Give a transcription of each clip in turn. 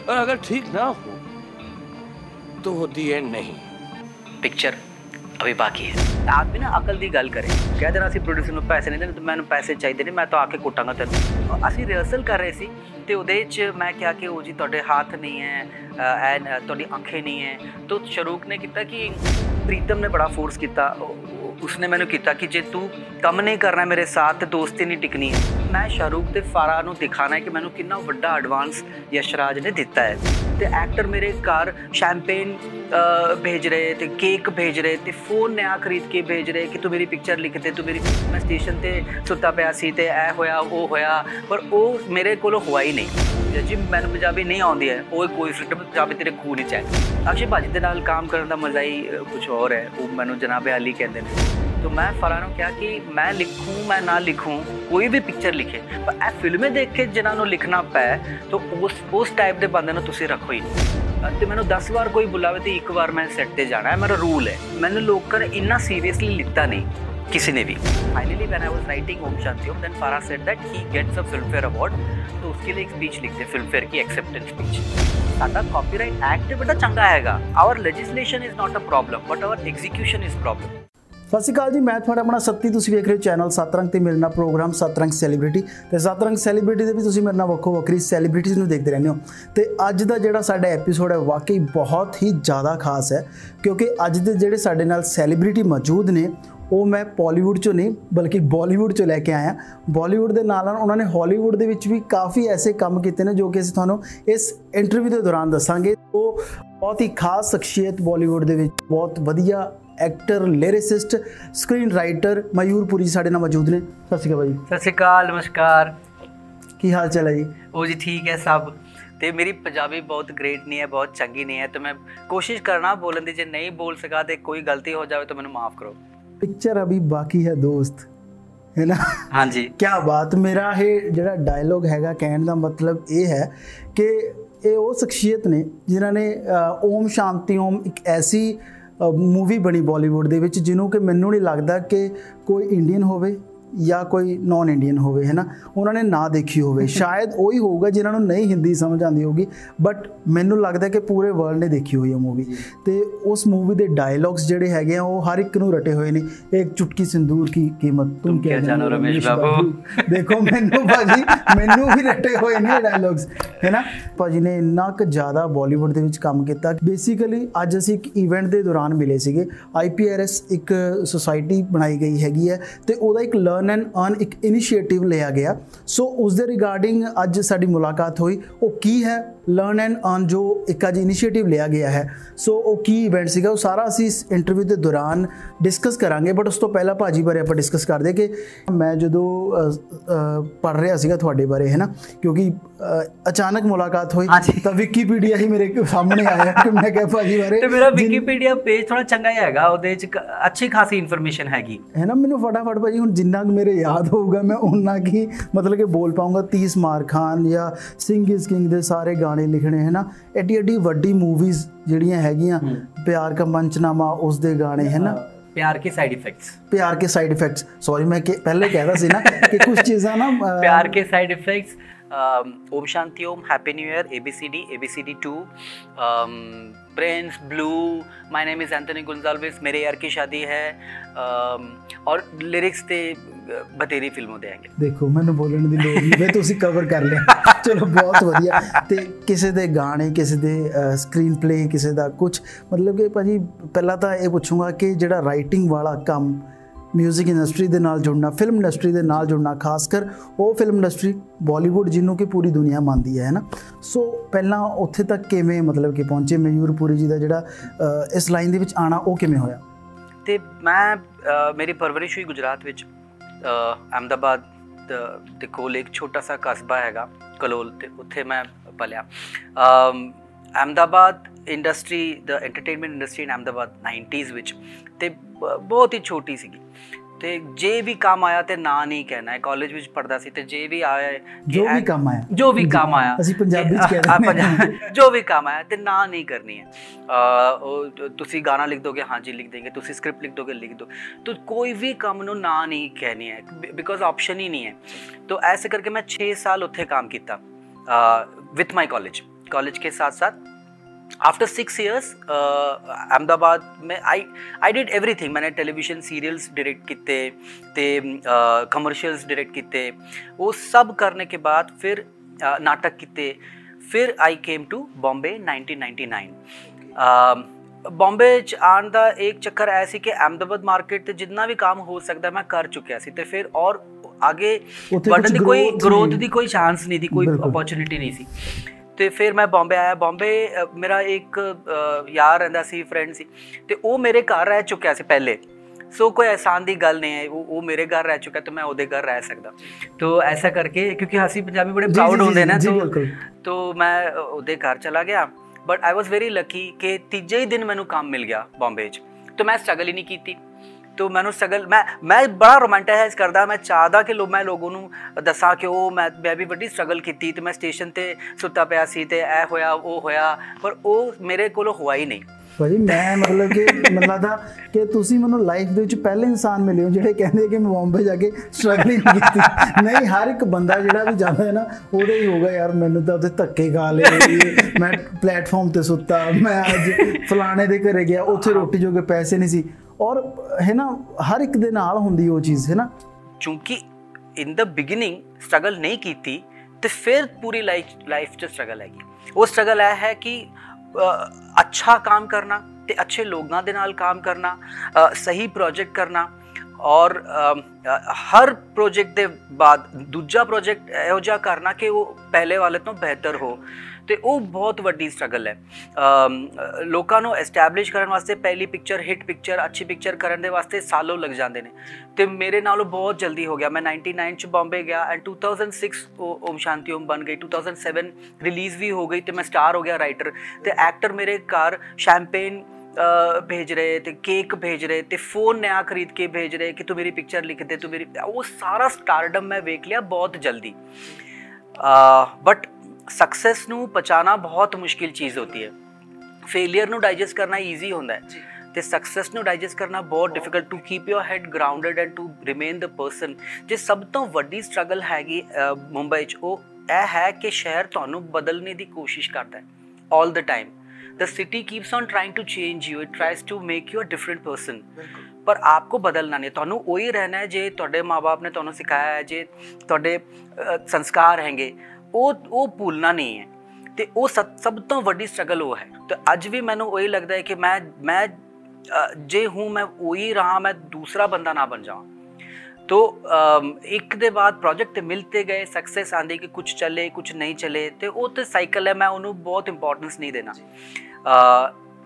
और अगर ठीक ना हो तो वो दी एंड नहीं। पिक्चर अभी बाकी है। आप भी ना अकल ਦੀ ਗੱਲ ਕਰੇ, ਕਹਿ ਦੇਣਾ ਅਸੀਂ ਪ੍ਰੋਡਿਊਸਰ ਨੂੰ ਪੈਸੇ ਨਹੀਂ ਦੇਣੇ, ਮੈਨੂੰ ਪੈਸੇ ਚਾਹੀਦੇ ਨੇ, ਮੈਂ ਤਾਂ ਆ ਕੇ ਕੁੱਟਾਂਗਾ ਤੈਨੂੰ। ਅਸੀਂ ਰਿਹਰਸਲ ਕਰ ਰਹੇ ਸੀ ਤੇ ਉਹਦੇ 'ਚ ਮੈਂ ਕਿਹਾ ਕਿ ਉਹ ਜੀ ਤੁਹਾਡੇ ਹੱਥ ਨਹੀਂ ਹੈ, ਤੁਹਾਡੀ ਅੱਖਾਂ ਨਹੀਂ ਹੈ। तो शाहरुख ने किया कि प्रीतम ने बड़ा फोर्स किया, उसने मैंने किया कि जे तू कम नहीं करना मेरे साथ तो दोस्ती नहीं टिकनी है। मैं शाहरुख ते फारा नूं दिखाना है कि मैनू कितना वड्डा एडवांस यशराज ने दिता है। तो एक्टर मेरे घर शैंपेन भेज रहे थे, केक भेज रहे थे, फोन नया खरीद के भेज रहे कि तू मेरी पिक्चर लिख दे, तू मेरी। मैं स्टेशन ते सुता पिया सी ते ऐ होया वो होया, पर वो मेरे कोलों हुआ ही नहीं। जी मैनू पंजाबी नहीं आती है, वो कोई फिट पंजाबी तेरे खून ही है। अक्षय भाजी के नाल काम करने का मज़ा ही कुछ और है। वो मैनू जनाब अली कहते हैं। तो मैं फराह नूं कहा कि मैं लिखूँ मैं ना लिखूँ, कोई भी पिक्चर लिखे, पर ए फिल्में देख के जिन्होंने लिखना पै तो उस टाइप के बंदे नूं तुसीं रखो ही नहीं। तो मैंने 10 बार कोई बुलावे तो एक बार मैं सैट ते जाना है, मेरा रूल है। मैंने लोग इन्ना सीरियसली लिता नहीं किसी ने भी। Finally when I was writing Om Shanti Om, then Farah said that he gets a Filmfare award, तो उसके लिए एक स्पीच लिखते, फिल्म फेयर की एक्सेप्टेंस स्पीच। साडा कॉपीराइट एक्ट बेटा चंगा हैगा, our legislation is not a problem but our execution is problem. Sat Shri अकाल जी, मैं थोड़ा अपना सत्ती, तुसीं वेख रहे हो चैनल सत रंग ते मेरे नाल प्रोग्राम सत रंग सैलीब्रिटी। तो सत रंग सैलीब्रिटी दे भी तुसीं मेरे नाल वक्खो वक्खरी सैलीब्रिटीज़ नूं देखते रहंदे हो। तो अज दा जिहड़ा साडा एपीसोड है वाकई बहुत ही ज़्यादा खास है, क्योंकि अज दे जिहड़े साडे नाल सैलीब्रिटी मौजूद ने वो मैं बॉलीवुड चो नहीं बल्कि बॉलीवुड चो लैके आया। बॉलीवुड के नाल उन्होंने हॉलीवुड दे विच भी काफ़ी ऐसे काम किए हैं जो कि असीं तुहानूं इस इंटरव्यू के दौरान दसांगे। तो बहुत ही खास शख्सियत बॉलीवुड दे विच, बहुत वधिया एक्टर, लिरिसिस्ट, स्क्रीन राइटर मयूर पुरी साडे नाल मौजूद ने। सत श्री अकाल जी। सत श्री अकाल, नमस्कार, की हाल चाल है जी? वो जी ठीक है सब। तो मेरी पंजाबी बहुत ग्रेट नहीं है, बहुत चंगी नहीं है, तो मैं कोशिश करना बोलने की, जे नहीं बोल सका तो कोई गलती हो जाए तो मैंने माफ़ करो। पिक्चर अभी बाकी है दोस्त, है ना? हाँ जी। क्या बात। मेरा ये जिहड़ा डायलॉग हैगा कहने का मतलब ये है कि ये वो शख्सियत ने जिन्होंने ओम शांति ओम एक ऐसी मूवी बनी बॉलीवुड दे विच जिन्हों कि मैनू नहीं लगता कि कोई इंडियन होवे या कोई नॉन इंडियन होवे, है ना, उन्होंने ना देखी होवे। शायद वही होगा जिन्होंने नहीं हिंदी समझ आती होगी, बट मैनू लगता कि पूरे वर्ल्ड ने देखी हुई है मूवी। तो उस मूवी के डायलॉग्स जिहड़े हैगे वो हर एक नूं रटे हुए ने। एक चुटकी सिंदूर की कीमत तुम क्या जानो रमेश बाबू। देखो मैनू भाजी मैनू भी रटे हुए ने डायलॉग्स, है ना। भाजी ने इन्ना क ज़्यादा बॉलीवुड दे विच काम किया। बेसिकली अज असीं एक इवेंट के दौरान मिले सीगे। IPRS एक सोसाइटी बनाई गई हैगी है, तो उहदा एक लर्न एंड अर्न एक इनिशिएटिव लिया गया। सो उस दे रिगार्डिंग अज साडी मुलाकात हुई। वो की है लर्न एंड अर्न जो एक अज इनिशिएटिव लिया गया है। सो वो की इवेंट सीगा, वो सारा असीं इस इंटरव्यू के दौरान डिस्कस करांगे। बट उस तो पहला भाजी बारे आपां डिस्कस करदे कि मैं जदों पढ़ रहा सीगा तुहाडे बारे, है ना, क्योंकि अचानक मुलाकात हुई तो विकीपीडिया ही मेरे सामने आया कि मैं क्या भाजी बारे। तो मेरा विकीपीडिया पेज थोड़ा चंगा ही हैगा, ਉਹਦੇ ਚ अच्छी खासी इन्फॉर्मेशन हैगी, है ना। मैनू फटाफट भाजी हुण जिन्ना मेरे याद होगा मैं उन्ना की मतलब कि बोल पाऊँगा। 30 मार खान या सिंह इज किंग दे सारे गाने लिखने, है ना। एडी एडी वड्डी मूवीज़ जिहड़ियां हैगियां, प्यार का मंचनामा उस दे गाने, है ना, प्यार के साइड इफेक्ट्स, प्यार के साइड इफेक्ट्स। सॉरी मैं पहले कहता सी ना कि कुछ चीज़ां ना Pyaar Ke side effects, Om Shanti Om, happy new year, ABCD 2, prince, blue, my name is Anthony Gonsalves, Mere यार की शादी है, और लिरिक्स ते बतेरी फिल्मों दे आएंगे। देखो मैंने बोलने की लोड़ नहीं, मैं तुसी कवर कर लिया। चलो बहुत वधिया। ते किसी दे गाने, किसी दे स्क्रीन प्ले, किसी दा कुछ मतलब कि भाजी पहला तो ये पूछूंगा कि जिहड़ा राइटिंग वाला काम, म्यूजिक इंडस्ट्री के नाल जुड़ना, फिल्म इंडस्ट्री के नाल जुड़ना, खासकर वो फिल्म इंडस्ट्री बॉलीवुड जिन्हों कि पूरी दुनिया मानती है ना। सो पहला उत्थे तक किवें मतलब कि पहुँचे मयूर पुरी जी का जिहड़ा इस लाइन दे विच आना वो किवें होया? ते मैं मेरी परवरिश हुई गुजरात विच, अहमदाबाद दे कोल एक छोटा सा कस्बा हैगा कलोल, ते उत्थे मैं पलिया। Ahmedabad industry, the entertainment industry in Ahmedabad 90s विच ते बहुत ही छोटी सीगी। ते जे भी काम आया ते ना नहीं कहना है। कॉलेज विच पढ़दा सी ते जे भी आया, जो भी काम आया, जो भी काम आया, ਅਸੀਂ ਪੰਜਾਬੀ ਚ कहते हैं जो भी काम आया ते ना नहीं करनी है। तुसी गाना लिख दोगे, हाँ जी लिख देंगे, तुसी स्क्रिप्ट लिख दोगे, लिख दो। तो कोई भी काम नूं ना नहीं कहनी है, बिकॉज ऑप्शन ही नहीं है। तो ऐसे करके मैं 6 साल उत्थे काम किया विथ माई कॉलेज। कॉलेज के साथ साथ। आफ्टर 6 years अहमदाबाद में आई डिड एवरीथिंग। मैंने टेलीविजन सीरियल्स डायरेक्ट किते ते कमर्शियल्स डायरेक्ट किते, वो सब करने के बाद फिर नाटक किते। फिर I came to Bombay 1999। Bombay च आन दा एक चक्कर ऐसी कि अहमदाबाद मार्केट ते जितना भी काम हो सकता मैं कर चुकिया सी, ते फिर और आगे बढ़ने की कोई ग्रोथ दी कोई चांस नहीं थी, कोई अपॉर्चुनिटी नहीं सी। तो फिर मैं बॉम्बे आया। बॉम्बे मेरा एक यार रहिंदा सी, फ्रेंड सी, तो वो मेरे घर रह चुकिया सी पहले। सो कोई एहसान की गल नहीं है, वो मेरे घर रह चुका तो मैं उहदे घर रह सकदा। तो ऐसा करके, क्योंकि असी पंजाबी बड़े प्राउड होंदे ना, तो मैं उहदे घर चला गया। But I was very lucky कि तीजे ही दिन मैनू काम मिल गया बॉम्बे च, तो मैं स्ट्रगल ही नहीं की। तो मैनू स्ट्रगल मैं बड़ा रोमांटिसाइज करदा। मैं चाहदा कि मैं लोगों नू दसा कि मैं भी बड़ी स्ट्रगल की, तो मैं स्टेशन ते सुता पिया सी ते ऐ होया वो होया, पर वो मेरे कोलों हुआ ही नहीं। भाजी मैं मतलब कि ਮੈਨੂੰ ਲੱਗਦਾ ਕਿ ਤੁਸੀਂ ਮੈਨੂੰ ਲਾਈਫ ਦੇ ਵਿੱਚ ਪਹਿਲੇ ਇਨਸਾਨ ਮਿਲੇ ਹੋ ਜਿਹੜੇ ਕਹਿੰਦੇ ਕਿ ਮੈਂ ਬੰਬੇ ਜਾ ਕੇ ਸਟਰਗਲ ਹੀ ਨਹੀਂ ਕੀਤੀ। ਨਹੀਂ, ਹਰ ਇੱਕ ਬੰਦਾ ਜਿਹੜਾ ਵੀ ਜਾਂਦਾ ਹੈ ਨਾ ਉਹਦਾ ਹੀ ਹੋਗਾ ਯਾਰ ਮੈਨੂੰ ਤਾਂ ਉਹਦੇ ਧੱਕੇ ਖਾ ਲਏ, ਮੈਂ ਪਲੇਟਫਾਰਮ ਤੇ ਸੁੱਤਾ, ਮੈਂ ਅੱਜ ਫਲਾਣੇ ਦੇ ਘਰੇ ਗਿਆ, ਉੱਥੇ ਰੋਟੀ ਜੋਗੇ ਪੈਸੇ ਨਹੀਂ ਸੀ। ਔਰ ਹੈ ਨਾ ਹਰ ਇੱਕ ਦੇ ਨਾਲ ਹੁੰਦੀ ਉਹ ਚੀਜ਼ ਹੈ ਨਾ। ਕਿਉਂਕਿ ਇਨ ਦ ਬਿਗਿਨਿੰਗ ਸਟਰਗਲ ਨਹੀਂ ਕੀਤੀ ਤੇ ਫਿਰ ਪੂਰੀ ਲਾਈਫ 'ਚ ਸਟਰਗਲ ਹੈਗੀ। ਉਹ ਸਟਰਗਲ ਇਹ ਹੈ ਕਿ अच्छा काम करना ते अच्छे लोगों के नाल काम करना, सही प्रोजेक्ट करना, और हर प्रोजेक्ट के बाद दूजा प्रोजेक्ट इहो जिहा करना कि वो पहले वाले तो बेहतर हो। तो वो बहुत वड्डी स्ट्रगल है। लोगों को एस्टैबलिश करने वास्ते पहली पिक्चर, हिट पिक्चर, अच्छी पिक्चर करने वास्ते सालों लग जाते हैं। तो मेरे नालों बहुत जल्दी हो गया। मैं 99 च बॉम्बे गया एंड 2006 ओम शांति ओम बन गई, 2007 रिलीज़ भी हो गई, तो मैं स्टार हो गया राइटर। तो एक्टर मेरे घर शैंपेन भेज रहे थे, केक भेज रहे थे, फ़ोन नया खरीद के भेज रहे कि तू मेरी पिक्चर लिख दे, तू मेरी, वो सारा स्टारडम मैं वेख लिया बहुत जल्दी। बट सक्सेस नू पचाना बहुत मुश्किल चीज़ होती है। फेलियर नू डाइजेस्ट करना ईजी होता है, तो सक्सेस नू डाइजेस्ट करना बहुत difficult. To keep your head grounded and to remain the person. जो सब तो वड्डी स्ट्रगल हैगी मुंबई च, वो यह है कि शहर तुहानू बदलने की कोशिश करता है all the time. The city keeps on trying to change you, it tries to make you a different person, पर आपको बदलना नहीं। तुहानू वही रहना है जे तुहाडे माँ बाप ने तुहानू सिखाया है, जे तुहाडे संस्कार हैंगे, वो भूलना नहीं है। तो वो सब तो वड्डी स्ट्रगल वो है। तो अज भी मैनू वही लगता है कि मैं जे हूँ मैं वही रहा, मैं दूसरा बंदा ना बन जाऊँ। तो एक दे बाद प्रोजेक्ट मिलते गए, सक्सेस आंदी कि कुछ चले कुछ नहीं चले, तो वो तो साइकिल है। मैं उन्होंने बहुत इंपॉर्टेंस नहीं देना।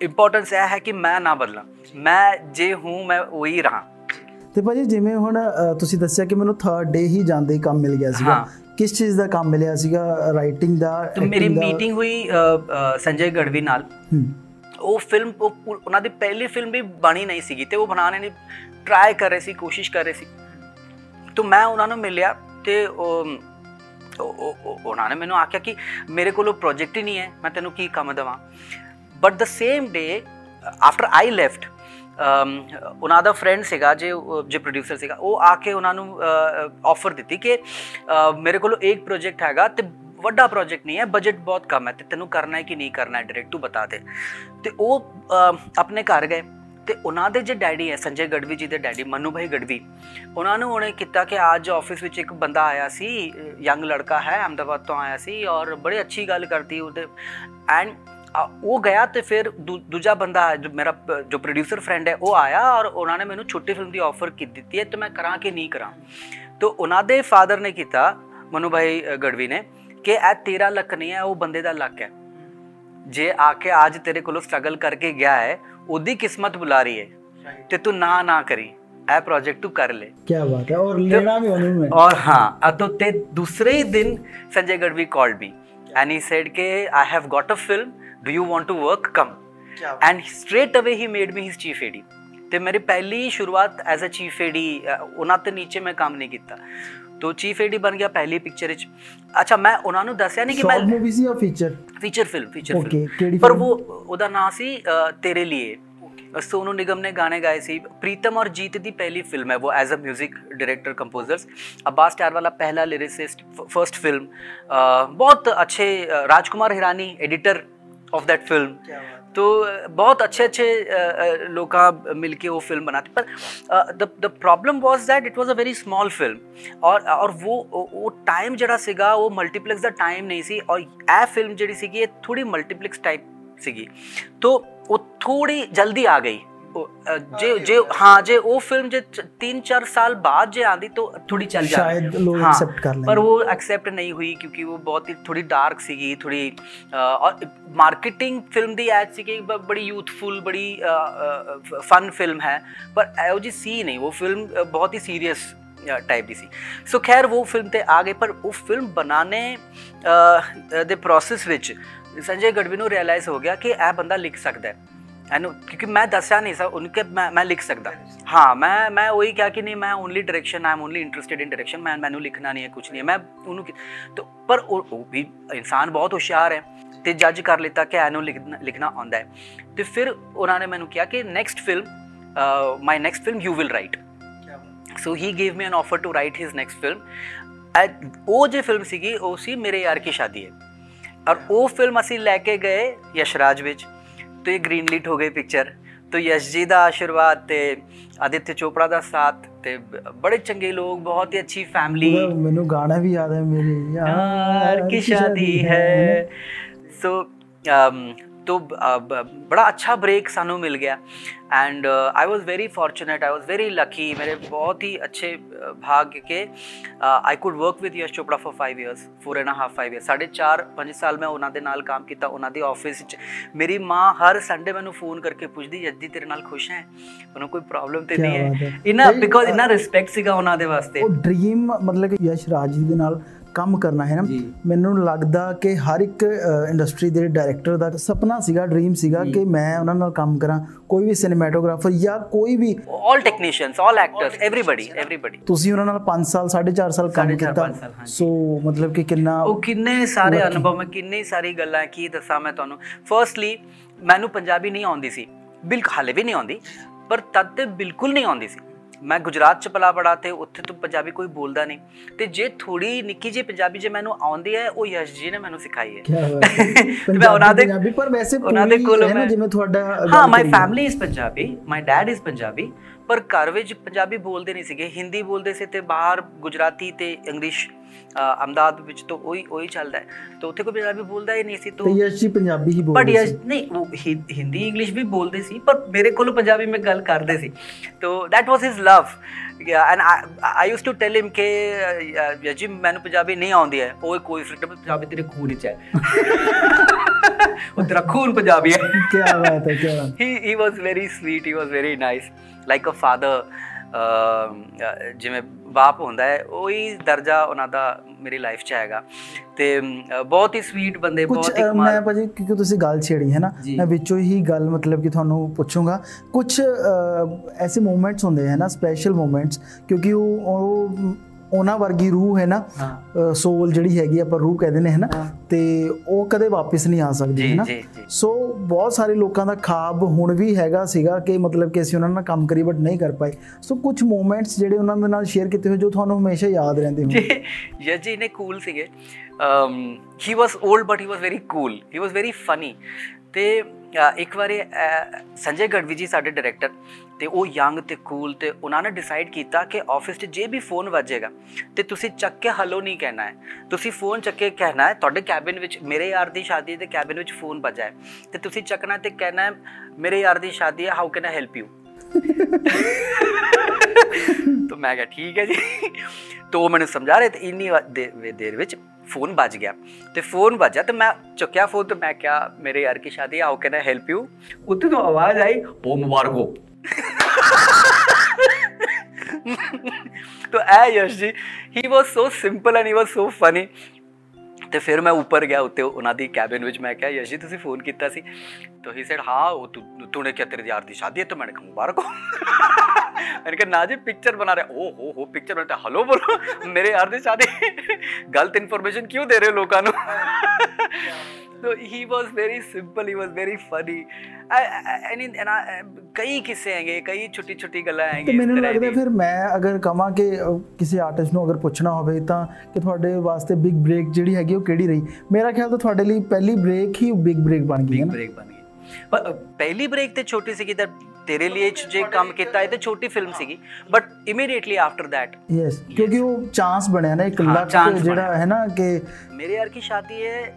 इंपॉर्टेंस यह है कि मैं ना बदला, मैं जे हूँ मैं वही रहा। ਤੇ ਭਾਜੀ ਜਿਵੇਂ ਹੁਣ ਤੁਸੀਂ ਦੱਸਿਆ ਕਿ ਮੈਨੂੰ 3rd ਡੇ ਹੀ ਜਾਂਦੇ ਹੀ ਕੰਮ ਮਿਲ ਗਿਆ ਸੀਗਾ, किस चीज़ का काम मिलिया सीगा? राइटिंग दा? तो मेरी मीटिंग हुई संजय गढ़वी नाल। वो फिल्म उन्हां दी पहली फिल्म भी बनी नहीं सीगी, ते वो बनाने दी ट्राई कर रहे सी, कोशिश कर रहे सी। तो मैं उन्हां नूं मिलिया ते उन्होंने मैनू आख्या कि मेरे को प्रोजेक्ट ही नहीं है, मैं तेनों की काम देवां। But the same day after I left, उन्हों का फ्रेंड सीगा जो प्रोड्यूसर सीगा, वो आके उन्होंने ऑफर दी कि मेरे को एक प्रोजेक्ट हैगा, तो वड्डा प्रोजेक्ट नहीं है, बजट बहुत कम है, तो तेनों करना है कि नहीं करना है डायरेक्ट तू बता दे। तो वो अपने घर गए, तो उन्होंने जो डैडी है संजय गढ़वी जी के डैडी मनु भाई गढ़वी, उन्होंने उन्हें किया कि आज ऑफिस में एक बंदा आया सी, यंग लड़का है, अहमदाबाद तो आया सी और बड़ी अच्छी गल करती उहदे। एंड वो गया तो फिर दूजा बंदा जो मेरा जो प्रोड्यूसर फ्रेंड है वो आया और उन्होंने मैंने छोटी फिल्म की ऑफर की दी है, तो मैं करा कि नहीं करा। तो उन्होंने फादर ने किया मनु भाई गढ़वी ने कि यह तेरा लक नहीं है, वो बंदे का लक है। जे आके आज तेरे को स्ट्रगल करके गया है, उदी किस्मत बुला रही है, तो तू ना करी, ए प्रोजेक्ट तू कर ले। क्या बात है, और लेना भी उन्होंने। और हाँ, तो ते दूसरे ही दिन Sanjay Gadhvi called me and he said के I have got a film, do you want to work, come, and straight away he made me his chief AD। तो मेरी पहली शुरुआत एज अ चीफ AD, उन्होंने नहीं मैं काम नहीं किया, तो चीफ AD बन गया पहली पिक्चर। अच्छा, मैं उन्होंने दसिया नहीं कि मैं मूवी सी या फीचर फिल्म पर वो उदा नाम सी तेरे लिए। सोनू निगम ने गाने गाए सी। प्रीतम और जीत दी पहली फिल्म है वो as a music director composers. Abbas स्टार वाला पहला लिरिसिस्ट, फर्स्ट फिल्म। बहुत अच्छे Rajkumar Hirani editor of that film. तो बहुत अच्छे लोग मिलके वो फिल्म बनाते। पर the problem was that it was a very small film और वो टाइम जड़ा सीगा वो मल्टीप्लेक्स दा टाइम नहीं सी और ए फिल्म जड़ी सीगी ये थोड़ी मल्टीप्लेक्स टाइप सीगी तो वो थोड़ी जल्दी आ गई। जे हाँ जे वो फिल्म जे 3-4 साल बाद जे आंदी तो थोड़ी चल जाती, शायद लोग हाँ, एक्सेप्ट कर लेंगे। पर वो एक्सेप्ट नहीं हुई क्योंकि वो बहुत ही थोड़ी डार्क सीगी, थोड़ी और मार्केटिंग फिल्म दी एज सीगी बड़ी यूथफुल, बड़ी फन फिल्म है, पर एओ जी सी नहीं, वो फिल्म बहुत ही सीरियस टाइप दी सी। सो खैर वो फिल्म ते आ गई, पर वो फिल्म बनाने दे प्रोसेस विच संजय गढ़वी नूं रियलाइज़ हो गया कि यह बंदा लिख सकता है एनू, क्योंकि मैं दस्या नहीं सा उनके मैं लिख सकता। हाँ, मैं वही क्या कि नहीं, मैं only direction, I am only interested in direction, मैनू लिखना नहीं है, कुछ नहीं है, मैं उन्होंने तो पर वो भी इंसान बहुत होशियार है तो जज कर लेता कि एनू लिखना आंदा है। तो फिर उन्होंने मैनू किया कि next film, my next film you will write. So he gave me an offer to write his next film. वो जो फिल्म सीगी वो सी मेरे यार की शादी है, और वो फिल्म असी लैके गए यशराज विच, तो ये ग्रीन लीट हो गई पिक्चर। तो यश जी का आशीर्वाद ते आदित्य चोपड़ा का साथ ते बड़े चंगे लोग, बहुत ही अच्छी फैमिली। मैनू गाना भी याद है, मेरी यार की शादी है। सो तो बड़ा अच्छा ब्रेक सानू मिल गया and I was very fortunate, I was very lucky. मेरे बहुत ही अच्छे भाग्य के I could work with Yash Chopra for 5 years, 4.5-5 years, 4.5-5 साल मैं उन्होंने नाल काम किया। उन्होंने ऑफिस मेरी माँ हर संडे मैनू फोन करके पूछती यजदी तेरे नाल खुश है, उन्होंने कोई प्रॉब्लम तो नहीं है, इन्ना बिकॉज इन्ना रिस्पैक्ट सीगा उन्होंने वास्ते। वो ड्रीम मतलब कि यश राज जी दे नाल ਕੰਮ ਕਰਨਾ ਹੈ ਨਾ, ਮੈਨੂੰ ਲੱਗਦਾ ਕਿ ਹਰ ਇੱਕ ਇੰਡਸਟਰੀ ਦੇ ਡਾਇਰੈਕਟਰ ਦਾ ਸੁਪਨਾ ਸੀਗਾ, ਡ੍ਰੀਮ ਸੀਗਾ ਕਿ ਮੈਂ ਉਹਨਾਂ ਨਾਲ ਕੰਮ ਕਰਾਂ, ਕੋਈ ਵੀ ਸਿਨੇਮੈਟੋਗ੍ਰਾਫਰ ਜਾਂ ਕੋਈ ਵੀ ਆਲ ਟੈਕਨੀਸ਼ੀਅਨਸ, ਆਲ ਐਕਟਰਸ, ਐਵਰੀਬਾਡੀ। ਤੁਸੀਂ ਉਹਨਾਂ ਨਾਲ 5 ਸਾਲ 4.5 ਸਾਲ ਕੰਮ ਕੀਤਾ, ਸੋ ਮਤਲਬ ਕਿ ਕਿੰਨਾ ਉਹ ਕਿੰਨੇ ਸਾਰੇ ਅਨੁਭਵ, ਮੈਂ ਕਿੰਨੀ ਸਾਰੀ ਗੱਲਾਂ ਕੀ ਦੱਸਾਂ ਮੈਂ ਤੁਹਾਨੂੰ। ਫਰਸਟਲੀ ਮੈਨੂੰ ਪੰਜਾਬੀ ਨਹੀਂ ਆਉਂਦੀ ਸੀ, ਬਿਲਕੁਲ ਹਾਲੇ ਵੀ ਨਹੀਂ ਆਉਂਦੀ, ਪਰ ਤਦ ਤੇ ਬਿਲਕੁਲ ਨਹੀਂ ਆਉਂਦੀ ਸੀ। मैं गुजरात च पला बड़ा थे, उत्थे तो पंजाबी कोई बोलता नहीं, तो जे थोड़ी निक्की जी पंजाबी जे मैनू आउंदी है वो यश जी ने मैनू सिखाई है। मैं पंजाबी पर वैसे उन्होंने कोलों मैं जिवें तुहाडा, हाँ, my family is Punjabi, my dad is Punjabi, पर घर विच पंजाबी बोलते नहीं सीगे, हिंदी बोलते से ते बाहर गुजराती ते इंग्लिश अहमदाबाद विच तो वही चलता है, तो उत्थे कोई पंजाबी बोलता ही नहीं सी। तो यश जी पंजाबी ही बोलते, पर यश नहीं, वो हिंदी इंग्लिश भी बोलते सी, पर मेरे कोलों पंजाबी में गल करते सी, तो that was his love. And I used to tell him के यश जी मैनू पंजाबी नहीं आउंदी है, ओए कोई फिक्र, पंजाबी तेरे खून विच है, वो तेरा खून पंजाबी है। क्या बात है, क्या बात। ही was very sweet, he was very nice, like a father. जिवें बाप होंदा है वही दर्जा उन्हां दा मेरी लाइफ च हैगा, ते बहुत ही स्वीट बंदे, बहुत ही कमाल। मैं भाजी क्योंकि तुसीं गल छेड़ी है ना, मैं विचों ही गल मतलब कि तुहानूं पुछूंगा कुछ ऐसे मोमेंट्स होंदे हैं ना, स्पैशल मोमेंट्स, क्योंकि वो ਉਹਨਾਂ ਵਰਗੀ ਰੂਹ ਹੈ ਨਾ, ਸੋਲ ਜਿਹੜੀ ਹੈਗੀ ਆਪਾਂ ਰੂਹ ਕਹਿੰਦੇ ਨੇ ਹੈ ਨਾ, ਤੇ ਉਹ ਕਦੇ ਵਾਪਸ ਨਹੀਂ ਆ ਸਕਦੀ ਹੈ ਨਾ। ਸੋ ਬਹੁਤ ਸਾਰੇ ਲੋਕਾਂ ਦਾ ਖਾਬ ਹੁਣ ਵੀ ਹੈਗਾ ਸੀਗਾ ਕਿ ਮਤਲਬ ਕਿ ਅਸੀਂ ਉਹਨਾਂ ਨਾਲ ਕੰਮ ਕਰੀ ਬਟ ਨਹੀਂ ਕਰ ਪਾਏ। ਸੋ ਕੁਝ ਮੂਮੈਂਟਸ ਜਿਹੜੇ ਉਹਨਾਂ ਦੇ ਨਾਲ ਸ਼ੇਅਰ ਕੀਤੇ ਹੋਏ ਜੋ ਤੁਹਾਨੂੰ ਹਮੇਸ਼ਾ ਯਾਦ ਰਹਿੰਦੇ ਹੋਣ। ਯਸ਼ ਜੀ ਨੇ ਕੂਲ ਸੀਗੇ, he was old but he was very cool, he was very funny. तो एक बार संजय गढ़वी जी साडे डायरैक्टर तो वो यंग तो कूल, तो उन्होंने डिसाइड किया कि ऑफिस जे भी फोन वजेगा तो तुसी चक के हलो नहीं कहना है, तुसी फोन चक्के कहना है तुहाडे कैबिन विच मेरे यार दी शादी है, कैबिन विच फोन बजा है तो तुसी चकना तो कहना है मेरे यार दी शादी है, how can I help you. तो मैं क्या ठीक है जी। तो वो मैंने समझा रहे थे, इन्नी देर विच फोन बज गया, तो फोन बजा तो मैं चुकया फोन, तो मैं क्या मेरे यार की शादी, how can I help you. उत्थे तो आवाज आई ओ मुबारक हो। तो Yash ji he was so simple and he was so funny. तो फिर मैं ऊपर गया उत्ते उन्होंने कैबिन विच, मैं क्या यश जी तुसीं फोन किया सी, तो ही सेड हाँ तूने क्या तेरे यार की शादी है, तो मैंने कहा मुबारक हो। मैंने कहा ना जी पिक्चर बना रहे, ओ हो पिक्चर बना, हलो बोलो मेरे यार की शादी, गलत इन्फॉर्मेशन क्यों दे रहे हो लोगों को। So he was very simple, he was very funny. ਕਈ ਕਿੱਸੇ ਹੈਗੇ, ਕਈ ਛੋਟੀ ਛੋਟੀ ਗੱਲਾਂ ਹੈਗੇ। ਤੇ ਮੈਨੂੰ ਲੱਗਦਾ ਫਿਰ ਮੈਂ ਅਗਰ ਕਹਾਂ ਕਿ ਕਿਸੇ ਆਰਟਿਸਟ ਨੂੰ ਅਗਰ ਪੁੱਛਣਾ ਹੋਵੇ ਤਾਂ ਕਿ ਤੁਹਾਡੇ ਵਾਸਤੇ ਬਿਗ ਬ੍ਰੇਕ ਜਿਹੜੀ ਹੈਗੀ ਉਹ ਕਿਹੜੀ ਰਹੀ? ਮੇਰਾ ਖਿਆਲ ਤਾਂ ਤੁਹਾਡੇ ਲਈ ਪਹਿਲੀ ਬ੍ਰੇਕ ਹੀ ਬਿਗ ਬ੍ਰੇਕ ਬਣ ਗਈ ਹੈ ਨਾ। ਬਿਗ ਬ੍ਰੇਕ ਬਣ ਗਈ, ਪਰ ਪਹਿਲੀ ਬ੍ਰੇਕ ਤੇ ਛੋਟੀ ਸੀਗੀ ਤਾਂ ਤੇਰੇ ਲਈ ਜੇ ਕੰਮ ਕੀਤਾ ਇਹ ਤੇ ਛੋਟੀ ਫਿਲਮ ਸੀਗੀ, but immediately after that yes, ਕਿਉਂਕਿ ਉਹ ਚਾਂਸ ਬਣਿਆ ਨਾ ਇੱਕ ਲੱਕ ਜਿਹੜਾ ਹੈ ਨਾ ਕਿ ਮੇਰੇ ਯਾਰ ਕੀ ਸ਼ਾਦੀ ਹੈ।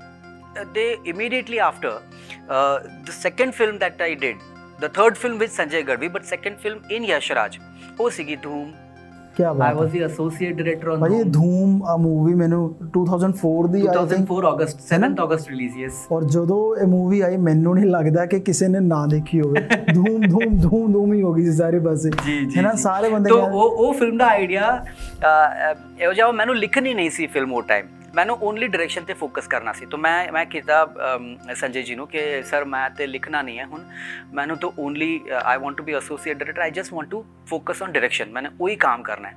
they immediately after the second film that I did, the third film with Sanjay Gadvi, but second film in Yash Raj, ਉਹ ਸੀਗੀ ਧੂਮ। क्या बात I was the associate director on भाई धूम मूवी ਮੈਨੂੰ 2004 ਦੀ 2004 ਅਗਸਤ 7th ਅਗਸਤ ਰਿਲੀਜ਼। ਯੈਸ, ਔਰ ਜਦੋਂ ਇਹ ਮੂਵੀ ਆਈ ਮੈਨੂੰ ਨਹੀਂ ਲੱਗਦਾ ਕਿ ਕਿਸੇ ਨੇ ਨਾ ਦੇਖੀ ਹੋਵੇ। ਧੂਮ ਧੂਮ ਧੂਮ ਧੂਮ ਹੀ ਹੋ ਗਈ ਸੀ ਸਾਰੇ ਪਾਸੇ, ਹੈ ਨਾ, ਸਾਰੇ ਬੰਦੇ। तो ਉਹ ਫਿਲਮ ਦਾ ਆਈਡੀਆ ਇਹੋ ਜਿਹਾ ਮੈਨੂੰ ਲਿਖਣੀ ਨਹੀਂ ਸੀ ਫਿਲਮ ਉਹ ਟਾਈਮ, ਮੈਨੂੰ ਓਨਲੀ ਡਾਇਰੈਕਸ਼ਨ ਤੇ ਫੋਕਸ ਕਰਨਾ ਸੀ। ਤਾਂ ਮੈਂ ਕੀਤਾ ਸੰਜੇ ਜੀ ਨੂੰ ਕਿ ਸਰ ਮੈਂ ਤੇ ਲਿਖਣਾ ਨਹੀਂ ਹੈ ਹੁਣ, ਮੈਨੂੰ ਤਾਂ only I want to be associate director, I just want to focus on direction, मैंने ਉਹੀ ਕੰਮ ਕਰਨਾ ਹੈ।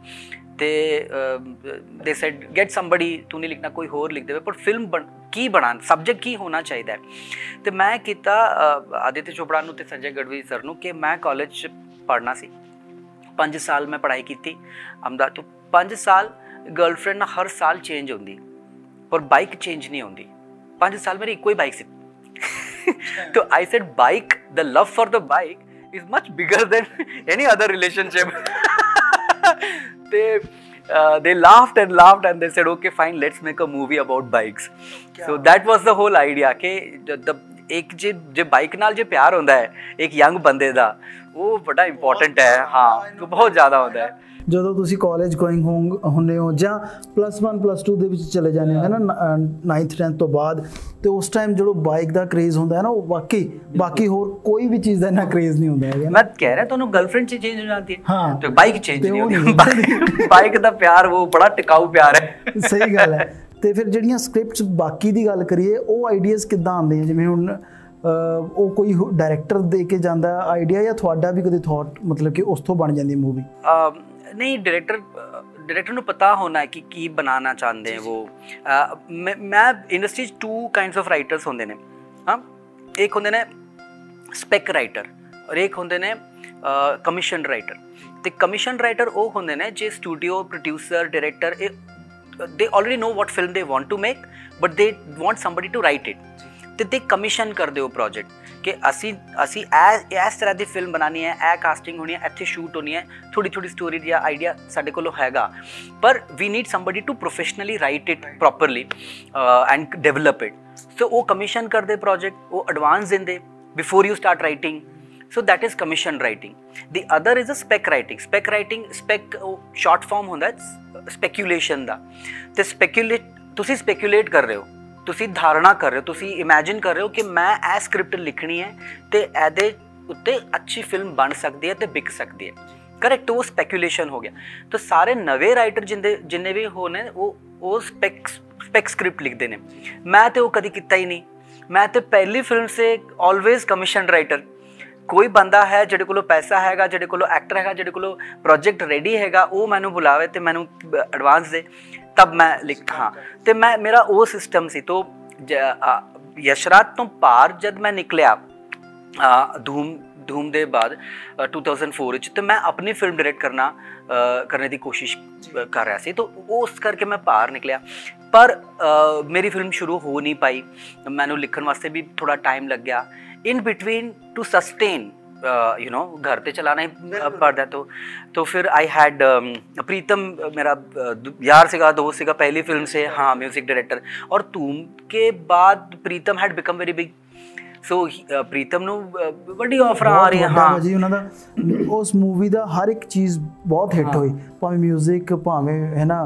ਤੇ ਦੇ ਸੈਡ ਗੈਟ ਸਮਬਡੀ, ਤੂੰ ਨਹੀਂ ਲਿਖਣਾ ਕੋਈ ਹੋਰ ਲਿਖ ਦੇਵੇ, ਪਰ ਫਿਲਮ ਕੀ ਬਣਾ, ਸਬਜੈਕਟ ਕੀ ਹੋਣਾ ਚਾਹੀਦਾ ਹੈ। ਤੇ ਮੈਂ ਕੀਤਾ ਆਦਿਤਿਆ ਚੋਪੜਾ ਨੂੰ ਤੇ ਸੰਜੇ ਗੜਵੀ ਸਰ ਨੂੰ ਕਿ ਮੈਂ ਕਾਲਜ 'ਚ ਪੜ੍ਹਨਾ ਸੀ, 5 ਸਾਲ ਮੈਂ ਪੜ੍ਹਾਈ ਕੀਤੀ ਅਹਿਮਦਾਬਾਦ ਤੋਂ। 5 ਸਾਲ ਗਰਲਫ੍ਰੈਂਡ ਨਾਲ ਹਰ ਸਾਲ ਚੇਂਜ ਹੁੰਦੀ पर बाइक चेंज नहीं होती। 5 साल मेरी कोई बाइक से तो I said bike, the love for the bike is much bigger than any other relationship. they laughed and they said okay fine, let's make a movie about bikes। so that was the whole idea कि एक जे bike नाल जे प्यार होंदा है एक young बंदे दा, वो बड़ा इंपॉर्टेंट है। हाँ, तो बहुत ज़्यादा होता है। ਜਦੋਂ ਤੁਸੀਂ ਕਾਲਜ ਗੋਇੰਗ ਹੁੰਦੇ ਹੋ ਜਾਂ +1 +2 ਦੇ ਵਿੱਚ ਚਲੇ ਜਾਂਦੇ ਹੋ, ਹੈ ਨਾ, 9th 10th ਤੋਂ ਬਾਅਦ, ਤੇ ਉਸ ਟਾਈਮ ਜਦੋਂ ਬਾਈਕ ਦਾ ਕ੍ਰੇਜ਼ ਹੁੰਦਾ ਹੈ ਨਾ, ਉਹ ਵਾਕਈ ਬਾਕੀ ਹੋਰ ਕੋਈ ਵੀ ਚੀਜ਼ ਦਾ ਇੰਨਾ ਕ੍ਰੇਜ਼ ਨਹੀਂ ਹੁੰਦਾ ਹੈਗਾ। ਮੈਂ ਕਹਿ ਰਿਹਾ ਤੁਹਾਨੂੰ ਗਰਲਫ੍ਰੈਂਡ ਚ ਚੇਂਜ ਹੋ ਜਾਂਦੀ ਹੈ, ਹਾਂ, ਤੇ ਬਾਈਕ ਚੇਂਜ ਨਹੀਂ ਹੁੰਦੀ। ਬਾਈਕ ਦਾ ਪਿਆਰ ਉਹ ਬੜਾ ਟਿਕਾਊ ਪਿਆਰ ਹੈ। ਸਹੀ ਗੱਲ ਹੈ। ਤੇ ਫਿਰ ਜਿਹੜੀਆਂ ਸਕ੍ਰਿਪਟਸ ਬਾਕੀ ਦੀ ਗੱਲ ਕਰੀਏ, ਉਹ ਆਈਡੀਆਜ਼ ਕਿੱਦਾਂ ਆਉਂਦੇ ਆ? ਜਿਵੇਂ ਹੁਣ ਉਹ ਕੋਈ ਡਾਇਰੈਕਟਰ ਦੇ ਕੇ ਜਾਂਦਾ ਆਈਡੀਆ, ਜਾਂ ਤੁਹਾਡਾ ਵੀ ਕਦੇ ਥਾਟ ਮਤਲਬ ਕਿ ਉਸ ਤੋਂ ਬਣ ਜਾਂਦੀ ਮੂਵੀ? नहीं, डायरेक्टर ਨੂੰ ਪਤਾ ਹੋਣਾ ਕਿ ਕੀ ਬਣਾਉਣਾ ਚਾਹੁੰਦੇ ਉਹ। ਮੈਂ ਇੰਡਸਟਰੀ 'ਚ 2 ਕਾਈਂਡਸ ਆਫ ਰਾਈਟਰਸ ਹੁੰਦੇ ਨੇ। ਹਾਂ, ਇੱਕ ਹੁੰਦੇ ਨੇ ਸਪੈਕ ਰਾਈਟਰ ਔਰ ਇੱਕ ਹੁੰਦੇ ਨੇ ਕਮਿਸ਼ਨ ਰਾਈਟਰ। ਤੇ ਕਮਿਸ਼ਨ ਰਾਈਟਰ ਉਹ ਹੁੰਦੇ ਨੇ ਜੇ studio producer director they already know what film they want to make, but they want somebody to write it, ਤੇ they commission ਕਰਦੇ ਹੋ ਪ੍ਰੋਜੈਕਟ ਕਿ ਅਸੀਂ ਇਸ ਤਰ੍ਹਾਂ ਦੀ ਫਿਲਮ ਬਣਾਉਣੀ ਹੈ, ਇਹ ਕਾਸਟਿੰਗ ਹੋਣੀ ਹੈ, ਇੱਥੇ ਸ਼ੂਟ ਹੋਣੀ ਹੈ, ਥੋੜੀ ਸਟੋਰੀ ਜਾਂ ਆਈਡੀਆ ਸਾਡੇ ਕੋਲੋਂ ਹੈਗਾ, ਪਰ we need somebody to professionally write it properly and develop it. So ਉਹ ਕਮਿਸ਼ਨ ਕਰਦੇ ਪ੍ਰੋਜੈਕਟ, ਉਹ ਐਡਵਾਂਸ ਦਿੰਦੇ before you start writing. So that is commission writing. The other is a spec writing. Spec writing, spec short form ਹੁੰਦਾ speculation ਦਾ। ਤੇ ਤੁਸੀਂ speculate ਕਰ ਰਹੇ ਹੋ, ਤੁਸੀਂ ਧਾਰਨਾ ਕਰ ਰਹੇ ਹੋ, ਤੁਸੀਂ ਇਮੇਜਿਨ ਕਰ ਰਹੇ ਹੋ ਕਿ ਮੈਂ ਇਹ ਸਕ੍ਰਿਪਟ ਲਿਖਣੀ ਹੈ ਤੇ ਇਹਦੇ ਉੱਤੇ ਅੱਛੀ ਫਿਲਮ ਬਣ ਸਕਦੀ ਹੈ ਤੇ ਵਿਕ ਸਕਦੀ ਹੈ। ਕਰੈਕਟ, ਉਹ ਸਪੈਕੂਲੇਸ਼ਨ ਹੋ ਗਿਆ। ਤਾਂ ਸਾਰੇ ਨਵੇਂ ਰਾਈਟਰ ਜਿੰਨੇ ਵੀ ਹੋਣੇ ਉਹ ਸਪੈਕ ਸਕ੍ਰਿਪਟ ਲਿਖਦੇ ਨੇ। ਮੈਂ ਤੇ ਉਹ ਕਦੀ ਕੀਤਾ ਹੀ ਨਹੀਂ। ਮੈਂ ਤੇ ਪਹਿਲੀ ਫਿਲਮ ਸੇ ਆਲਵੇਜ਼ ਕਮਿਸ਼ਨ ਰਾਈਟਰ। ਕੋਈ ਬੰਦਾ ਹੈ ਜਿਹਦੇ ਕੋਲੋਂ ਪੈਸਾ ਹੈਗਾ, ਜਿਹਦੇ ਕੋਲੋਂ ਐਕਟਰ ਹੈਗਾ, ਜਿਹਦੇ ਕੋਲੋਂ ਪ੍ਰੋਜੈਕਟ ਰੈਡੀ ਹੈਗਾ, ਉਹ ਮੈਨੂੰ ਬੁਲਾਵੇ ਤੇ ਮੈਨੂੰ ਐਡਵਾਂਸ ਦੇ, ਤਬ ਮੈਂ ਲਿਖ। ਹਾਂ, ਤੇ ਮੇਰਾ ਉਹ ਸਿਸਟਮ ਸੀ। ਤੋ ਯਸ਼ਰਾਜ ਤੋਂ ਪਾਰ ਜਦ ਮੈਂ ਨਿਕਲਿਆ ਧੂਮ ਦੇ ਬਾਅਦ 2004 ਵਿੱਚ, ਤੇ ਮੈਂ ਆਪਣੀ ਫਿਲਮ ਡਾਇਰੈਕਟ ਕਰਨੇ ਦੀ ਕੋਸ਼ਿਸ਼ ਕਰ ਰਿਹਾ ਸੀ। ਤਾਂ ਉਸ ਕਰਕੇ ਮੈਂ ਬਾਹਰ ਨਿਕਲਿਆ, ਪਰ ਮੇਰੀ ਫਿਲਮ ਸ਼ੁਰੂ ਹੋ ਨਹੀਂ ਪਾਈ। ਮੈਨੂੰ ਲਿਖਣ ਵਾਸਤੇ ਵੀ ਥੋੜਾ ਟਾਈਮ ਲੱਗ ਗਿਆ। in between to sustain घर पे चलाना ही पड़ता। तो फिर आई हैड प्रीतम मेरा यार सीगा, दोस्त सीगा पहली फिल्म से, हाँ, म्यूजिक डायरेक्टर। और धूम के बाद प्रीतम हैड बिकम वेरी बिग। सो प्रीतम ਨੂੰ ਵੱਡੀ ਆਫਰਾਂ ਆ ਰਹੀਆਂ। ਹਾਂ ਜੀ, ਉਹਨਾਂ ਦਾ ਉਸ ਮੂਵੀ ਦਾ ਹਰ ਇੱਕ ਚੀਜ਼ ਬਹੁਤ ਹਿੱਟ ਹੋਈ, ਭਾਵੇਂ ਮਿਊਜ਼ਿਕ, ਭਾਵੇਂ ਹੈ ਨਾ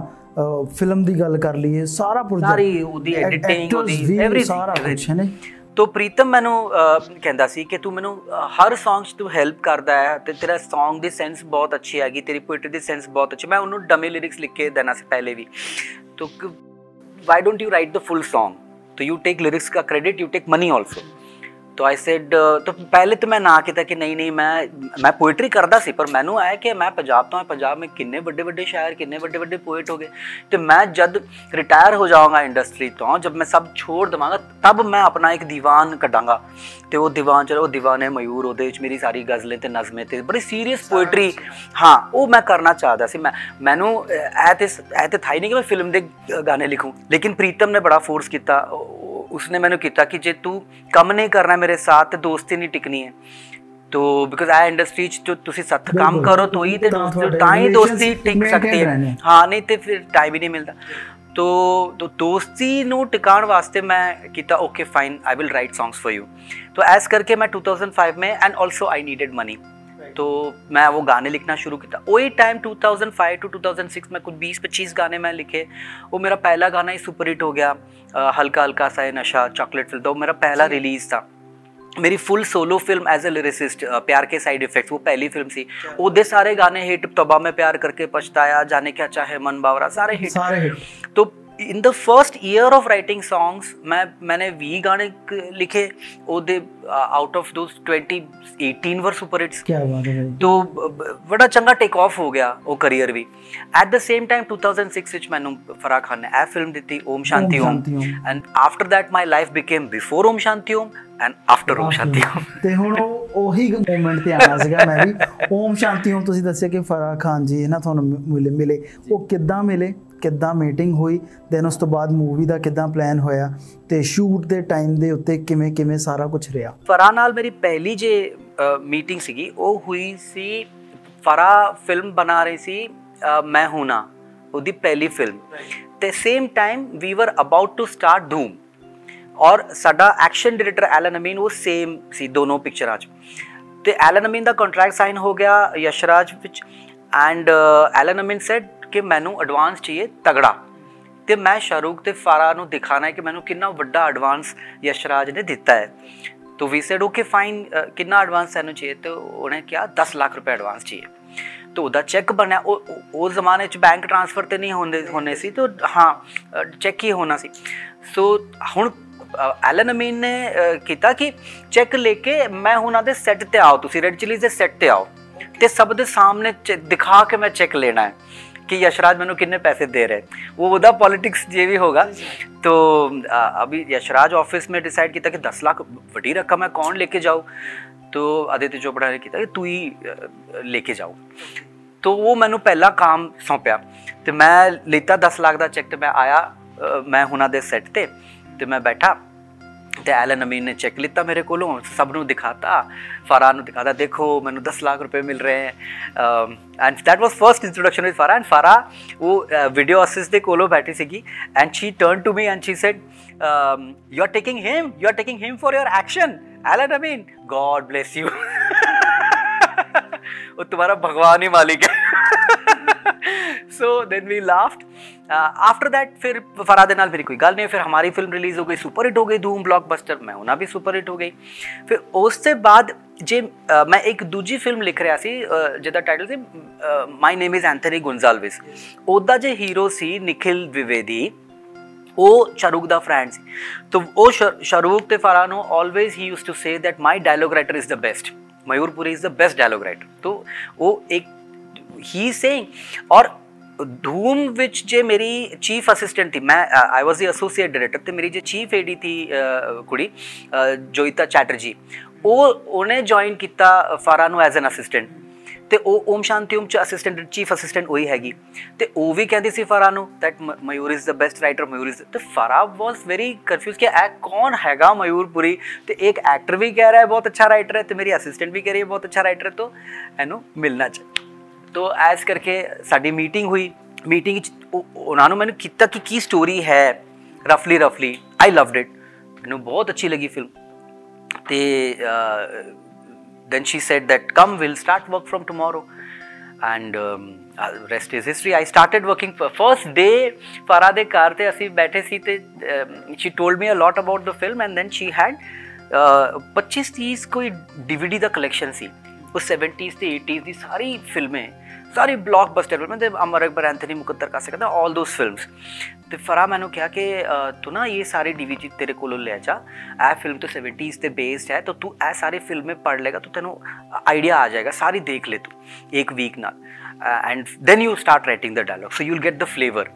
ਫਿਲਮ ਦੀ ਗੱਲ ਕਰ ਲਈਏ, ਸਾਰਾ ਪ੍ਰੋਜੈਕਟ, ਸਾਰੀ ਉਹਦੀ ਐਡੀਟਿੰਗ, ਉਹਦੀ ਐਵਰੀਥਿੰਗ, ਸਾਰਾ ਕੁਝ ਹੈ ਨਾ। तो ਪ੍ਰੀਤਮ ਮੈਨੂੰ ਕਹਿੰਦਾ ਸੀ ਕਿ ਤੂੰ ਮੈਨੂੰ ਹਰ ਸੌਂਗ 'ਚ ਤੂੰ ਹੈਲਪ ਕਰਦਾ ਹੈ ਤੇ ਤੇਰਾ ਸੌਂਗ ਦੀ ਸੈਂਸ ਬਹੁਤ ਅੱਛੀ ਹੈਗੀ, ਤੇਰੀ ਪੋਇਟਰੀ ਦੀ ਸੈਂਸ ਬਹੁਤ ਅੱਛੀ। ਮੈਂ ਉਹਨੂੰ ਡਮੀ ਲਿਰਿਕਸ ਲਿਖ ਕੇ ਦੇਣਾ ਸੀ ਪਹਿਲੇ ਵੀ। तो why don't you write the full song? तो you take lyrics का credit, you take money also। तो आई सेड तो पहले तो मैं ना किया कि नहीं मैं पोइट्री करता सी, पर मैनू आया कि मैं पंजाब तो पंजाब में किन्ने बड़े बड़े शायर किन्ने बड़े बड़े पोइट हो गए, तो मैं जब रिटायर हो जाऊँगा इंडस्ट्री तो, जब मैं सब छोड़ देवांगा तब मैं अपना एक दीवान कटांगा। तो वो दीवान चलो दीवाने मयूर वो मेरी सारी गज़लें ते नज़में ते बड़ी सीरीयस पोइट्री हाँ वो मैं करना चाहता सी। मैनू ऐ ते था ही नहीं कि मैं फिल्म के गाने लिखूँ, लेकिन प्रीतम ने बड़ा फोर्स किया, उसने मैंने किया कि जे तू कम नहीं करना मेरे साथ तो दोस्ती नहीं टिकनी है। तो बिकॉज आ इंडस्ट्री जो तुसी सख्त काम करो तो ही दोस्ती टिक सकती है, हाँ नहीं तो फिर टाइम ही नहीं मिलता। तो दोस्ती नू टिकाण वास्ते मैं किया okay fine I will write songs for you. तो ऐस करके मैं 2005 में and also I needed money, तो मैं वो गाने लिखना शुरू किया। वही टाइम 2005 to 2006 में कुछ 20-25 गाने मैं लिखे। वो मेरा पहला गाना ही सुपर हिट हो गया, हल्का हल्का सा नशा चॉकलेट फिल्म, तो मेरा पहला रिलीज़ था। मेरी full solo film as a lyricist Pyaar Ke side effects वो पहली फिल्म सी, ओदे सारे गाने हिट, तौबा में प्यार करके पछताया, जाने क्या चाहे मन बावरा, सारे हिट। तो in the first year of writing songs मैंने 20 गाने लिखे, ओदे out of those 18 were super hits. क्या बात है भाई। तो बड़ा चंगा टेक ऑफ हो गया वो करियर भी। एट द सेम टाइम 2006 विच मैनू फराह खान ने ਇਹ ਫਿਲਮ ਦਿੱਤੀ Om Shanti Om, and after that my life became before Om Shanti Om and after Om Shanti Om. ਤੇ ਹੁਣ ਉਹੀ ਮੂਮੈਂਟ ਤੇ ਆਣਾ ਸੀਗਾ ਮੈਂ ਵੀ। ਓਮ ਸ਼ਾਂਤੀ ਓਮ ਤੁਸੀਂ ਦੱਸਿਆ ਕਿ ਫਰਾਹ ਖਾਨ ਜੀ ਹੈ ਨਾ ਤੁਹਾਨੂੰ ਮਿਲੇ, ਉਹ ਕਿੱਦਾਂ ਮਿਲੇ, ਕਿੱਦਾਂ ਮੀਟਿੰਗ ਹੋਈ, ਦੈਨ ਉਸ ਤੋਂ ਬਾਅਦ ਮੂਵੀ ਦਾ ਕਿੱਦਾਂ ਪਲਾਨ ਹੋਇਆ ਤੇ ਸ਼ੂਟ ਦੇ ਟਾਈਮ ਦੇ ਉੱਤੇ ਕਿਵੇਂ ਸਾਰਾ ਕੁਝ ਰਿਹਾ? ਫਰਾਹ ਨਾਲ ਮੇਰੀ ਪਹਿਲੀ ਜੇ ਮੀਟਿੰਗ ਸੀਗੀ ਉਹ ਹੋਈ ਸੀ, ਫਰਾਹ ਫਿਲਮ ਬਣਾ ਰਹੀ ਸੀ ਮੈਂ ਹੂੰ ਨਾ, ਉਹਦੀ ਪਹਿਲੀ ਫਿਲਮ, ਤੇ ਸੇਮ ਟਾਈਮ ਵੀ ਵਰ ਅਬਾਊਟ ਟੂ ਸਟਾਰਟ ਧੂਮ, और साडा एक्शन डायरेक्टर एलन अमीन वो सेम सी दोनों पिक्चरां च। तो एलन अमीन का कॉन्ट्रैक्ट साइन हो गया यशराज विच, एंड एलन अमीन सेड कि मैनू एडवांस चाहिए तगड़ा, तो मैं शाहरुख ते फराह नू दिखाना है कि मैनू कितना वड्डा एडवांस यशराज ने दिता है। तो वी सेड ओके फाइन कितना एडवांस सैनू चाहिए, तो उन्हें क्या 10 लाख रुपये एडवांस चाहिए। तो वह चैक बनया, उस जमाने बैंक ट्रांसफर तो नहीं होने सी, तो हाँ चैक ही होना सी। सो हुण एलन अमीन ने किया कि चैक लेके मैं उन्होंने दे सैट ते आओ, तुसी रेड चिलीज दे सैट ते आओ, तो सब दे सामने दिखा के मैं चैक लेना है कि यशराज मैनू कितने पैसे दे रहे, वो उदा पॉलिटिक्स ये भी होगा। तो अभी यशराज ऑफिस में डिसाइड किया कि 10 लाख बड़ी रकम है, कौन लेके जाऊँ, तो आदित्य चोपड़ा ने किया कि तू ही लेके जाओ। तो वो मैनू पहला काम सौंपया, तो मैं लेता 10 लाख का चैक, तो मैं आया मैं उन्होंने दे सैट ते, तो मैं बैठा, तो एलन अमीन ने चैक लिता मेरे को, सबनों दिखाता, फराह नू दिखाता, देखो मैंने 10 लाख रुपए मिल रहे हैं। And that was first introduction with Farah. And Farah वो वीडियो असिस्ट दे कोलो बैठी सीगी, and she turn to me and she said you are taking him for your action Alan Amin, god bless you. वो तुम्हारा भगवान ही मालिक है। So then we laughed. After that फिर फराह दे नाल मेरी कोई गल नहीं, फिर हमारी फिल्म रिलीज़ हो गई, सुपर हिट हो गई धूम ब्लॉकबस्टर, मैं उन्हें भी सुपर हिट हो गई। फिर उससे बाद जे मैं एक दूजी फिल्म लिख रहा सी जिहदा टाइटल सी my name is Anthony Gonsalves, उहदा जे हीरो सी निखिल द्विवेदी, वो शाहरुख दा फ्रेंड सी। तो वो शाहरुख ते फराह नू ऑलवेज ही used to say that my dialogue writer is the best, Mayur Puri is the best dialogue writer. तो वो एक ही सेइंग। और धूम विच जे मेरी चीफ असिस्टेंट थी, मैं I was the associate director, तो मेरी जो चीफ एडी थी कुड़ी जोईता चैटर्जी, वो उन्हें ज्वाइन किया फराह नू एज एन असिस्टेंट, तो ओम शांति ओम च असिस्टेंट चीफ असिस्टेंट वही हैगी, तो वो भी कहती सी फराह नू that Mayur is the best writer, Mayur is. तो फराह वॉज वेरी कन्फ्यूज कि ए कौन हैगा मयूर पुरी, तो एक एक्टर भी कह रहा है बहुत अच्छा राइटर है, तो मेरी असिस्टेंट भी कह रही है बहुत अच्छा राइटर है, तो इनू मिलना चाहिए। तो ऐस करके साडी मीटिंग हुई, मीटिंग उन्होंने मैंने किया कि की स्टोरी है रफली आई लव्ड इट, मैंने बहुत अच्छी लगी फिल्म। तो then she said that come we'll start work from tomorrow, and rest is history. I started working first day Farah de car te assi baithe si te she told me a lot about the film, and then she had 25-30 कोई DVD ਦਾ collection ਸੀ, ਉਹ 70s ਤੇ 80s ਦੀ ਸਾਰੀ ਫਿਲਮਾਂ ਸਾਰੀ blockbuster ਫਿਲਮਾਂ ਤੇ ਅਮਰ Akbar Anthony ਮੁਕੱਦਰ ਕਰ ਸਕਦਾ ਆਲ ਦੋਸ films. ਤੇ ਫਰਾ ਮੈਨੂੰ ਕਿਹਾ ਕਿ ਤੂੰ ਨਾ ਇਹ ਸਾਰੇ DVD ਤੇਰੇ ਕੋਲੋਂ ਲੈ ਜਾ, ਇਹ ਫਿਲਮ ਤਾਂ 70s ਤੇ ਬੇਸਡ ਹੈ, ਤਾਂ ਤੂੰ ਇਹ ਸਾਰੇ ਫਿਲਮੇ ਪੜ੍ਹ ਲੇਗਾ ਤਾਂ ਤੈਨੂੰ ਆਈਡੀਆ ਆ ਜਾਏਗਾ, ਸਾਰੀ ਦੇਖ ਲੈ ਤੂੰ ਇੱਕ ਵੀਕ ਨਾਲ, and then you start writing the dialogue so you'll get the flavour.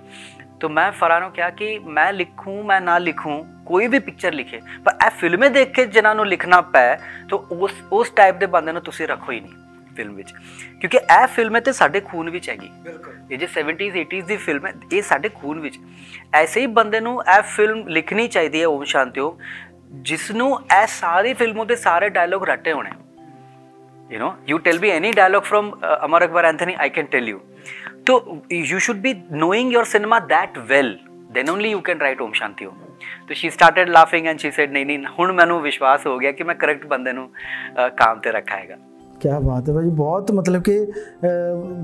तो मैं फराह ਨੂੰ ਕਿਹਾ ਕਿ मैं लिखूँ मैं ना लिखूँ कोई भी पिक्चर लिखे, पर ਇਹ ਫਿਲਮੇ ਦੇਖ ਕੇ ਜਿਨ੍ਹਾਂ ਨੂੰ ਲਿਖਣਾ ਪਏ ਤਾਂ ਉਸ ਟਾਈਪ ਦੇ ਬੰਦੇ ਨੂੰ ਤੁਸੀਂ ਰੱਖੋ ਹੀ ਨਹੀਂ ਫਿਲਮ ਵਿੱਚ, ਕਿਉਂਕਿ ਇਹ ਫਿਲਮ ਤੇ ਸਾਡੇ ਖੂਨ ਵਿੱਚ ਹੈਗੀ। ਇਹ ਜੇ 70s 80s ਦੀ ਫਿਲਮ ਹੈ, ਇਹ ਸਾਡੇ ਖੂਨ ਵਿੱਚ। ਐਸੇ ਹੀ ਬੰਦੇ ਨੂੰ ਇਹ ਫਿਲਮ ਲਿਖਣੀ ਚਾਹੀਦੀ ਹੈ ਓਮ ਸ਼ਾਂਤੀ ਓਮ, ਜਿਸ ਨੂੰ ਇਹ ਸਾਰੀ ਫਿਲਮੋਂ ਦੇ ਸਾਰੇ ਡਾਇਲੋਗ ਰੱਟੇ ਹੋਣੇ। you tell me any dialogue from Amar Akbar Anthony, I can tell you. So you should be knowing your cinema that well, then only you can write Om Shanti Om. So she started laughing and she said नहीं ਹੁਣ ਮੈਨੂੰ ਵਿਸ਼ਵਾਸ ਹੋ ਗਿਆ ਕਿ ਮੈਂ correct ਬੰਦੇ ਨੂੰ ਕੰਮ ਤੇ ਰੱਖਾ ਹੈਗਾ। क्या बात है भाई, बहुत मतलब कि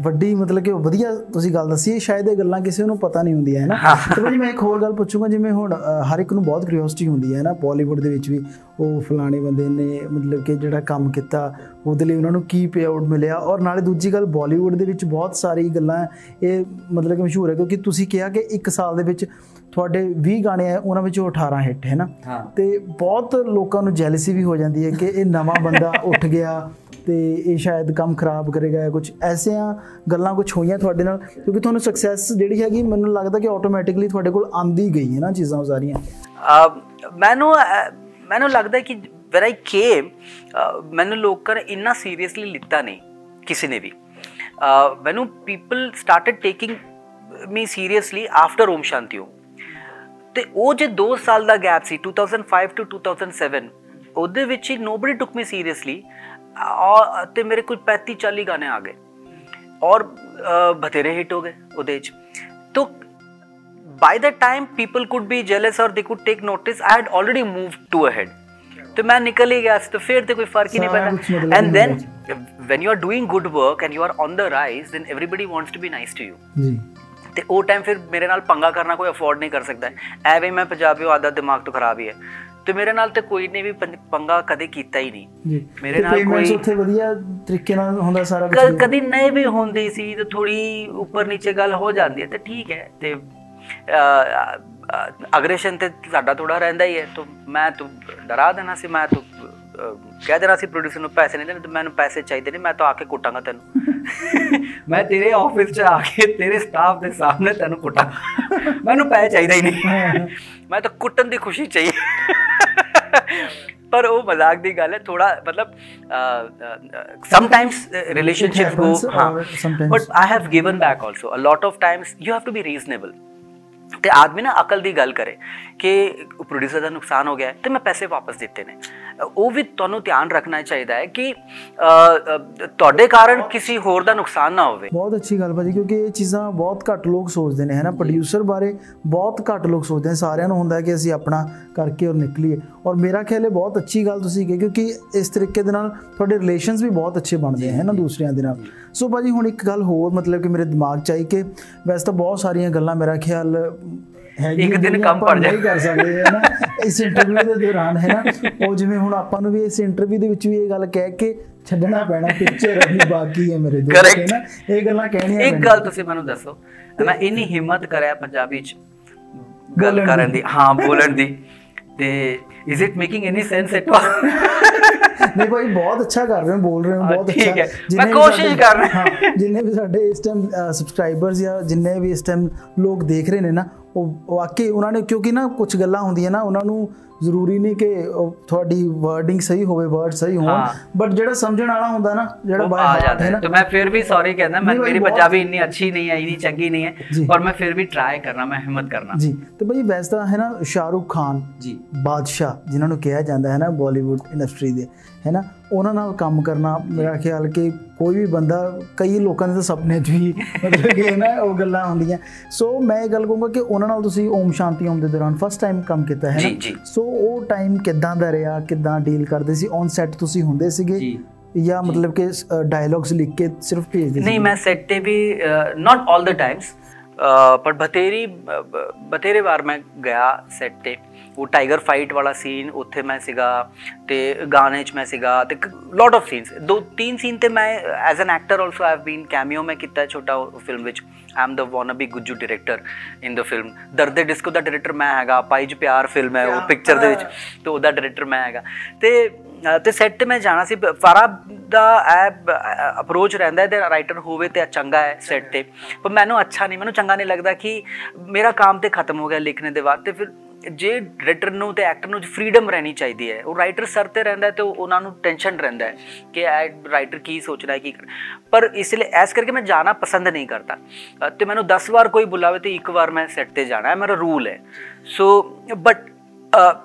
ਵੱਡੀ मतलब ਕਿ ਵਧੀਆ ਤੁਸੀਂ ਗੱਲ ਦੱਸੀ ਹੈ, ਸ਼ਾਇਦ ਇਹ ਗੱਲਾਂ ਕਿਸੇ ਨੂੰ ਪਤਾ ਨਹੀਂ ਹੁੰਦੀਆਂ ਹੈ ਨਾ। ਤੇ ਭਾਜੀ ਮੈਂ ਇੱਕ ਹੋਰ ਗੱਲ ਪੁੱਛੂੰਗਾ, ਜਿਵੇਂ ਹੁਣ ਹਰ ਇੱਕ ਨੂੰ ਬਹੁਤ ਕਿਉਰਿਓਸਿਟੀ ਹੁੰਦੀ ਹੈ ਨਾ ਬਾਲੀਵੁੱਡ ਦੇ ਵਿੱਚ ਵੀ, ਉਹ ਫਲਾਣੇ ਬੰਦੇ ਨੇ ਮਤਲਬ ਕਿ ਜਿਹੜਾ ਕੰਮ ਕੀਤਾ ਉਹਦੇ ਲਈ ਉਹਨਾਂ ਨੂੰ ਕੀ ਪੇ ਆਊਟ ਮਿਲਿਆ, ਔਰ ਨਾਲੇ ਦੂਜੀ ਗੱਲ ਬਾਲੀਵੁੱਡ ਦੇ ਵਿੱਚ ਬਹੁਤ ਸਾਰੀ ਗੱਲਾਂ ਇਹ ਮਤਲਬ ਕਿ ਮਸ਼ਹੂਰ ਹੈ, ਕਿਉਂਕਿ ਤੁਸੀਂ ਕਿਹਾ ਕਿ 1 ਸਾਲ ਦੇ ਵਿੱਚ ਤੁਹਾਡੇ 20 ਗਾਣੇ ਆ, ਉਹਨਾਂ ਵਿੱਚੋਂ 18 ਹਿੱਟ ਹੈ ਨਾ। ਤੇ ਬਹੁਤ ਲੋਕਾਂ ਨੂੰ ਜੈਲਸੀ ਵੀ ਹੋ ਜਾਂਦੀ ਹੈ ਕਿ ਇਹ ਨਵਾਂ ਬੰਦਾ ਉੱਠ ਗਿਆ ਤੇ ਇਹ ਸ਼ਾਇਦ ਕੰਮ ਖਰਾਬ ਕਰੇਗਾ ਜਾਂ ਕੁਝ ਐਸੀਆਂ ਗੱਲਾਂ ਕੁਝ ਹੋਈਆਂ ਤੁਹਾਡੇ ਨਾਲ, ਕਿਉਂਕਿ ਤੁਹਾਨੂੰ ਸਕਸੈਸ ਜਿਹੜੀ ਹੈਗੀ ਮੈਨੂੰ ਲੱਗਦਾ ਕਿ ਆਟੋਮੈਟਿਕਲੀ ਤੁਹਾਡੇ ਕੋਲ ਆਂਦੀ ਗਈ ਹੈ ਨਾ ਚੀਜ਼ਾਂ ਸਾਰੀਆਂ। ਮੈਨੂੰ ਲੱਗਦਾ ਕਿ ਵੈਨ ਆਈ ਕੇਮ ਮੈਨੂੰ ਲੋਕਾਂ ਨੇ ਇੰਨਾ ਸੀਰੀਅਸਲੀ ਲਿੱਤਾ ਨਹੀਂ ਕਿਸੇ ਨੇ ਵੀ। ਮੈਨੂੰ ਪੀਪਲ ਸਟਾਰਟਡ ਟੇਕਿੰਗ ਮੀ ਸੀਰੀਅਸਲੀ ਆਫਟਰ ਓਮ ਸ਼ਾਂਤੀ ਓਮ। ਤੇ ਉਹ ਜੇ 2 ਸਾਲ ਦਾ ਗੈਪ ਸੀ 2005 to 2007, ਉਹਦੇ ਵਿੱਚ ਹੀ ਨੋਬਡੀ ਟੁਕ ਮੀ ਸੀਰੀਅਸਲੀ, ਤੇ ਮੇਰੇ ਕੋਲ 35-40 ਗਾਣੇ ਆ ਗਏ ਔਰ ਬਥੇਰੇ ਹਿੱਟ ਹੋ ਗਏ ਉਹਦੇ 'ਚ। ਤੋ by the time people could be jealous or they could take notice, I had already moved to ahead, ਤੇ ਮੈਂ ਨਿਕਲ ਹੀ ਗਿਆ ਸੀ, ਤਾਂ ਫਿਰ ਤੇ ਕੋਈ ਫਰਕ ਹੀ ਨਹੀਂ ਪੈਂਦਾ। And then when you are doing good work and you are on the rise, then everybody wants to be nice to you. ਤੇ ਉਹ ਟਾਈਮ ਫਿਰ ਮੇਰੇ ਨਾਲ ਪੰਗਾ ਕਰਨਾ ਕੋਈ ਅਫੋਰਡ ਨਹੀਂ ਕਰ ਸਕਦਾ। ਐਵੇਂ ਮੈਂ ਪੰਜਾਬੀ ਆਦਤ ਦਿਮਾਗ ਤੋਂ ਖਰਾਬ ਹੀ ਹੈ, ਤੇ ਮੇਰੇ ਨਾਲ ਤੇ ਕੋਈ ਨੇ ਵੀ ਪੰਗਾ ਕਦੇ ਕੀਤਾ ਹੀ ਨਹੀਂ। ਮੇਰੇ ਨਾਲ ਕੋਈ ਉੱਥੇ ਵਧੀਆ ਤਰੀਕੇ ਨਾਲ ਹੁੰਦਾ ਸਾਰਾ, ਕਦੀ ਨਹੀਂ ਵੀ ਹੁੰਦੀ ਸੀ, ਤੇ ਥੋੜੀ ਉੱਪਰ ਨੀਚੇ ਗੱਲ ਹੋ ਜਾਂਦੀ ਹੈ ਤੇ ਠੀਕ ਹੈ। ਤੇ ਅਗਰੇਸ਼ਨ ਤੇ ਸਾਡਾ ਥੋੜਾ ਰਹਿੰਦਾ ਹੀ ਹੈ, ਤਾਂ ਮੈਂ ਤੂੰ ਡਰਾ ਦੇਣਾ ਸੀ, ਮੈਂ ਤੂੰ ਕਹਿ ਦੇਣਾ ਸੀ ਪ੍ਰੋਡਿਊਸਰ ਨੂੰ ਪੈਸੇ ਨਹੀਂ ਦੇਣੇ, ਤੇ ਮੈਨੂੰ ਪੈਸੇ ਚਾਹੀਦੇ ਨੇ, ਮੈਂ ਤਾਂ ਆ ਕੇ ਕੁੱਟਾਂਗਾ ਤੈਨੂੰ। ਮੈਂ ਤੇਰੇ ਆਫਿਸ 'ਚ ਆ ਕੇ ਤੇਰੇ ਸਟਾਫ ਦੇ ਸਾਹਮਣੇ ਤੈਨੂੰ ਕੁੱਟਾਂਗਾ, ਮੈਨੂੰ ਪੈਸੇ ਚਾਹੀਦਾ ਹੀ ਨਹੀਂ, ਮੈਂ ਤਾਂ ਕੁੱਟਣ ਦੀ ਖੁਸ਼ੀ ਚਾਹੀਏ। ਪਰ ਉਹ ਮਜ਼ਾਕ ਦੀ ਗੱਲ ਹੈ, ਥੋੜਾ ਮਤਲਬ sometimes relationship go, but I have given back also a lot of times. You have to be reasonable. ਤੇ ਆਦਮੀ ਨਾ ਅਕਲ ਦੀ ਗੱਲ ਕਰੇ ਕਿ ਪ੍ਰੋਡਿਊਸਰ ਦਾ ਨੁਕਸਾਨ ਹੋ ਗਿਆ ਤੇ ਮੈਂ ਪੈਸੇ ਵਾਪਸ ਦਿੱਤੇ ਨੇ, ਉਹ ਵੀ ਤੁਹਾਨੂੰ ਧਿਆਨ ਰੱਖਣਾ ਚਾਹੀਦਾ ਹੈ ਕਿ ਤੁਹਾਡੇ ਕਾਰਨ ਕਿਸੇ ਹੋਰ ਦਾ ਨੁਕਸਾਨ ਨਾ ਹੋਵੇ। ਬਹੁਤ ਅੱਛੀ ਗੱਲ ਭਾਜੀ, ਕਿਉਂਕਿ ਇਹ ਚੀਜ਼ਾਂ ਬਹੁਤ ਘੱਟ ਲੋਕ ਸੋਚਦੇ ਨੇ ਹੈ ਨਾ, ਪ੍ਰੋਡਿਊਸਰ ਬਾਰੇ ਬਹੁਤ ਘੱਟ ਲੋਕ ਸੋਚਦੇ ਨੇ। ਸਾਰਿਆਂ ਨੂੰ ਹੁੰਦਾ ਕਿ ਅਸੀਂ ਆਪਣਾ ਕਰਕੇ ਔਰ ਨਿਕਲੀਏ, ਔਰ ਮੇਰਾ ਖਿਆਲ ਹੈ ਬਹੁਤ ਅੱਛੀ ਗੱਲ ਤੁਸੀਂ ਕਹੀ, ਕਿਉਂਕਿ ਇਸ ਤਰੀਕੇ ਦੇ ਨਾਲ ਤੁਹਾਡੇ ਰਿਲੇਸ਼ਨਸ ਵੀ ਬਹੁਤ ਅੱਛੇ ਬਣਦੇ ਹੈ ਨਾ ਦੂਸਰਿਆਂ ਦੇ ਨਾਲ। ਸੋ ਭਾਜੀ ਹੁਣ ਇੱਕ ਗੱਲ ਹੋਰ ਮਤਲਬ ਕਿ ਮੇਰੇ ਦਿਮਾਗ 'ਚ ਆਈ ਕਿ ਵੈਸੇ ਤਾਂ ਬਹੁਤ ਸਾਰੀਆਂ ਗੱਲਾਂ ਮੇਰਾ ਖਿਆਲ ਇੱਕ ਦਿਨ ਕੰਮ ਪੜ ਨਹੀਂ ਕਰ ਸਕਦੇ ਹੈ ਨਾ ਇਸ ਇੰਟਰਵਿਊ ਦੇ ਦੌਰਾਨ ਹੈ ਨਾ। ਉਹ ਜਿਵੇਂ ਹੁਣ ਆਪਾਂ ਨੂੰ ਵੀ ਇਸ ਇੰਟਰਵਿਊ ਦੇ ਵਿੱਚ ਵੀ ਇਹ ਗੱਲ ਕਹਿ ਕੇ ਛੱਡਣਾ ਪੈਣਾ, ਪਿਕਚਰ ਅਭੀ ਬਾਕੀ ਹੈ ਮੇਰੇ ਦੋਸਤ ਹੈ ਨਾ, ਇਹ ਗੱਲਾਂ ਕਹਿਣੀਆਂ। ਇੱਕ ਗੱਲ ਤੁਸੀਂ ਮੈਨੂੰ ਦੱਸੋ, ਮੈਂ ਇੰਨੀ ਹਿੰਮਤ ਕਰਿਆ ਪੰਜਾਬੀ 'ਚ ਗੱਲ ਕਰਨ ਦੀ, ਹਾਂ ਬੋਲਣ ਦੀ, ਤੇ is it making any sense at all? ਨਹੀਂ ਭਾਈ ਬਹੁਤ ਅੱਛਾ ਕਰ ਰਹੇ ਹੋ, ਬੋਲ ਰਹੇ ਹੋ ਬਹੁਤ ਅੱਛਾ। ਠੀਕ ਹੈ, ਮੈਂ ਕੋਸ਼ਿਸ਼ ਕਰ ਰਿਹਾ। ਜਿੰਨੇ ਵੀ ਸਾਡੇ ਇਸ ਟਾਈਮ ਸਬਸਕ੍ਰਾਈਬਰਸ ਜਾਂ ਜਿੰਨੇ ਵੀ ਇਸ ਟਾਈਮ ਲੋਕ ਦੇਖ ਰਹੇ ਨੇ ਨਾ, ਉਹ ਵਾਕਈ ਉਹਨਾਂ ਨੇ, ਕਿਉਂਕਿ ਨਾ ਕੁਝ ਗੱਲਾਂ ਹੁੰਦੀਆਂ ਨਾ, ਉਹਨਾਂ ਨੂੰ ਜ਼ਰੂਰੀ ਨਹੀਂ ਕਿ ਤੁਹਾਡੀ ਵਰਡਿੰਗ ਸਹੀ ਹੋਵੇ, ਵਰਡ ਸਹੀ ਹੋਣ, ਬਟ ਜਿਹੜਾ ਸਮਝਣ ਵਾਲਾ ਹੁੰਦਾ ਨਾ, ਜਿਹੜਾ ਬਾਈ ਹਾਰਟ ਹੈ ਨਾ। तो मैं फिर भी सॉरी कहना, मैं मेरी पंजाबी इतनी अच्छी नहीं है, इतनी चंगी नहीं है, और मैं फिर भी ट्राई करना, मैं हिम्मत करना जी। तो भाई वैसे तो है ना शाहरुख खान जी बादशाह जिन्होंने कहा जाता है ना बॉलीवुड इंडस्ट्री दे है ना, ਉਹਨਾਂ ਨਾਲ ਕੰਮ ਕਰਨਾ ਮੇਰਾ ਖਿਆਲ ਕਿ ਕੋਈ ਵੀ ਬੰਦਾ, ਕਈ ਲੋਕਾਂ ਦੇ ਤਾਂ ਸੁਪਨੇ 'ਚ ਵੀ ਮਤਲਬ ਕਿ ਨਾ ਉਹ ਗੱਲਾਂ ਹੁੰਦੀਆਂ। ਸੋ ਮੈਂ ਇਹ ਗੱਲ ਕਹੂੰਗਾ ਕਿ ਉਹਨਾਂ ਨਾਲ ਤੁਸੀਂ ਓਮ ਸ਼ਾਂਤੀ ਓਮ ਦੇ ਦੌਰਾਨ ਫਸਟ ਟਾਈਮ ਕੰਮ ਕੀਤਾ ਹੈ ਨਾ, ਸੋ ਉਹ ਟਾਈਮ ਕਿੱਦਾਂ ਦਾ ਰਿਹਾ, ਕਿੱਦਾਂ ਡੀਲ ਕਰਦੇ ਸੀ? ਔਨ ਸੈੱਟ ਤੁਸੀਂ ਹੁੰਦੇ ਸੀਗੇ ਜਾਂ ਮਤਲਬ ਕਿ ਡਾਇਲੌਗਸ ਲਿਖ ਕੇ ਸਿਰਫ ਭੇਜਦੇ ਸੀ? ਨਹੀਂ, ਮੈਂ ਸੈੱਟ ਤੇ ਵੀ ਨਾਟ ਆਲ ਦ ਟਾਈਮਸ, ਪਰ ਬਥੇਰੇ ਵਾਰ ਮੈਂ ਗਿਆ ਸੈੱਟ ਤੇ। ਉਹ ਟਾਈਗਰ ਫਾਈਟ ਵਾਲਾ ਸੀਨ ਉੱਥੇ ਮੈਂ ਸੀਗਾ, ਤੇ ਗਾਣੇ 'ਚ ਮੈਂ ਸੀਗਾ, ਤੇ ਲੋਟ ਆਫ ਸੀਨਸ, 2-3 ਸੀਨ ਤੇ ਮੈਂ as an actor also I have been cameo ਮੈਂ ਕੀਤਾ ਛੋਟਾ ਫਿਲਮ ਵਿੱਚ। I am the wannabe Gujju director in the film. ਦਰਦੇ ਡਿਸਕੋ ਦਾ ਡਾਇਰੈਕਟਰ ਮੈਂ ਹੈਗਾ, ਪਾਈ 'ਚ ਪਿਆਰ ਫਿਲਮ ਹੈ ਉਹ ਪਿਕਚਰ ਦੇ ਵਿੱਚ, ਤੇ ਉਹਦਾ ਡਾਇਰੈਕਟਰ ਮੈਂ ਹੈਗਾ। ਤੇ ਸੈੱਟ 'ਤੇ ਮੈਂ ਜਾਣਾ ਸੀ। ਫਾਰਾ ਦਾ ਅਪਰੋਚ ਰਹਿੰਦਾ ਹੈ ਤੇ ਰਾਈਟਰ ਹੋਵੇ ਤੇ ਚੰਗਾ ਹੈ ਸੈੱਟ 'ਤੇ, ਪਰ ਮੈਨੂੰ ਅੱਛਾ ਨਹੀਂ, ਮੈਨੂੰ ਚੰਗਾ ਨਹੀਂ ਲੱਗਦਾ ਕਿ ਮੇਰਾ ਕੰਮ ਤੇ ਖਤਮ ਹੋ ਗਿਆ ਲਿਖਣੇ ਦੇ ਬਾਅਦ। ਤੇ ਫਿਰ ਜੇ ਡਾਇਰੈਕਟਰ ਨੂੰ ਤੇ ਐਕਟਰ ਨੂੰ ਫਰੀडम ਰਹਿਣੀ ਚਾਹੀਦੀ ਹੈ। ਉਹ ਰਾਈਟਰ ਸਰ 'ਤੇ ਰਹਿੰਦਾ ਤੇ ਉਹਨਾਂ ਨੂੰ ਟੈਨਸ਼ਨ ਰਹਿੰਦਾ ਹੈ ਕਿ ਰਾਈਟਰ ਕੀ ਸੋਚ ਰਿਹਾ ਕੀ ਕਰ, ਪਰ ਇਸ ਲਈ ਇਸ ਕਰਕੇ ਮੈਂ ਜਾਣਾ ਪਸੰਦ ਨਹੀਂ ਕਰਦਾ। ਤੇ ਮੈਨੂੰ 10 ਵਾਰ ਕੋਈ ਬੁਲਾਵੇ ਤੇ 1 ਵਾਰ ਮੈਂ ਸੈੱਟ 'ਤੇ ਜਾਣਾ ਹੈ, ਮੇਰਾ ਰੂਲ ਹੈ। ਸੋ ਬਟ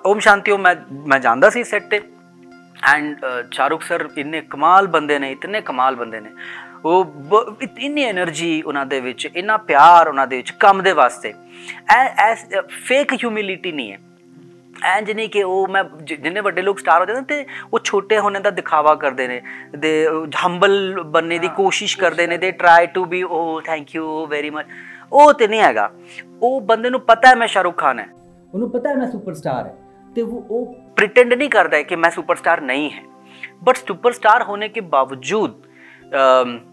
ਓਮ ਸ਼ਾਂਤੀ ਓਮ ਮੈਂ ਜਾਂਦਾ ਸੀ ਸੈੱਟ 'ਤੇ। ਐਂਡ ਸ਼ਾਹਰੁਖ ਸਰ ਇੰਨੇ ਕਮਾਲ ਬੰਦੇ ਨੇ, ਇਤਨੇ ਕਮਾਲ ਬੰਦੇ ਨੇ, ਉਹ ਇੰਨੀ ਐਨਰਜੀ ਉਹਨਾਂ ਦੇ ਵਿੱਚ, ਇੰਨਾ ਪਿਆਰ ਉਹਨਾਂ ਦੇ ਵਿੱਚ ਕੰਮ ਦੇ ਵਾਸਤੇ। ਫੇਕ ਹਿਊਮਿਲਿਟੀ ਨਹੀਂ ਹੈ। ਇੰਝ ਨਹੀਂ ਕਿ ਉਹ ਮੈਂ ਜਿੰਨੇ ਵੱਡੇ ਲੋਕ ਸਟਾਰ ਹੋ ਜਾਂਦੇ ਤੇ ਉਹ ਛੋਟੇ ਹੋਣੇ ਦਾ ਦਿਖਾਵਾ ਕਰਦੇ ਨੇ, ਦੇ ਹੰਬਲ ਬਣਨੇ ਦੀ ਕੋਸ਼ਿਸ਼ ਕਰਦੇ ਨੇ, ਦੇ try to be oh thank you very much. ਉਹ ਤੇ ਨਹੀਂ ਹੈਗਾ। ਉਹ ਬੰਦੇ ਨੂੰ ਪਤਾ ਹੈ ਮੈਂ ਸ਼ਾਹਰੁਖ ਖਾਨ ਹੈ, ਉਹਨੂੰ ਪਤਾ ਹੈ ਮੈਂ ਸੁਪਰਸਟਾਰ ਹੈ, ਤੇ ਉਹ प्रिटेंड नहीं करता है कि मैं सुपरस्टार नहीं है। बट सुपरस्टार होने के बावजूद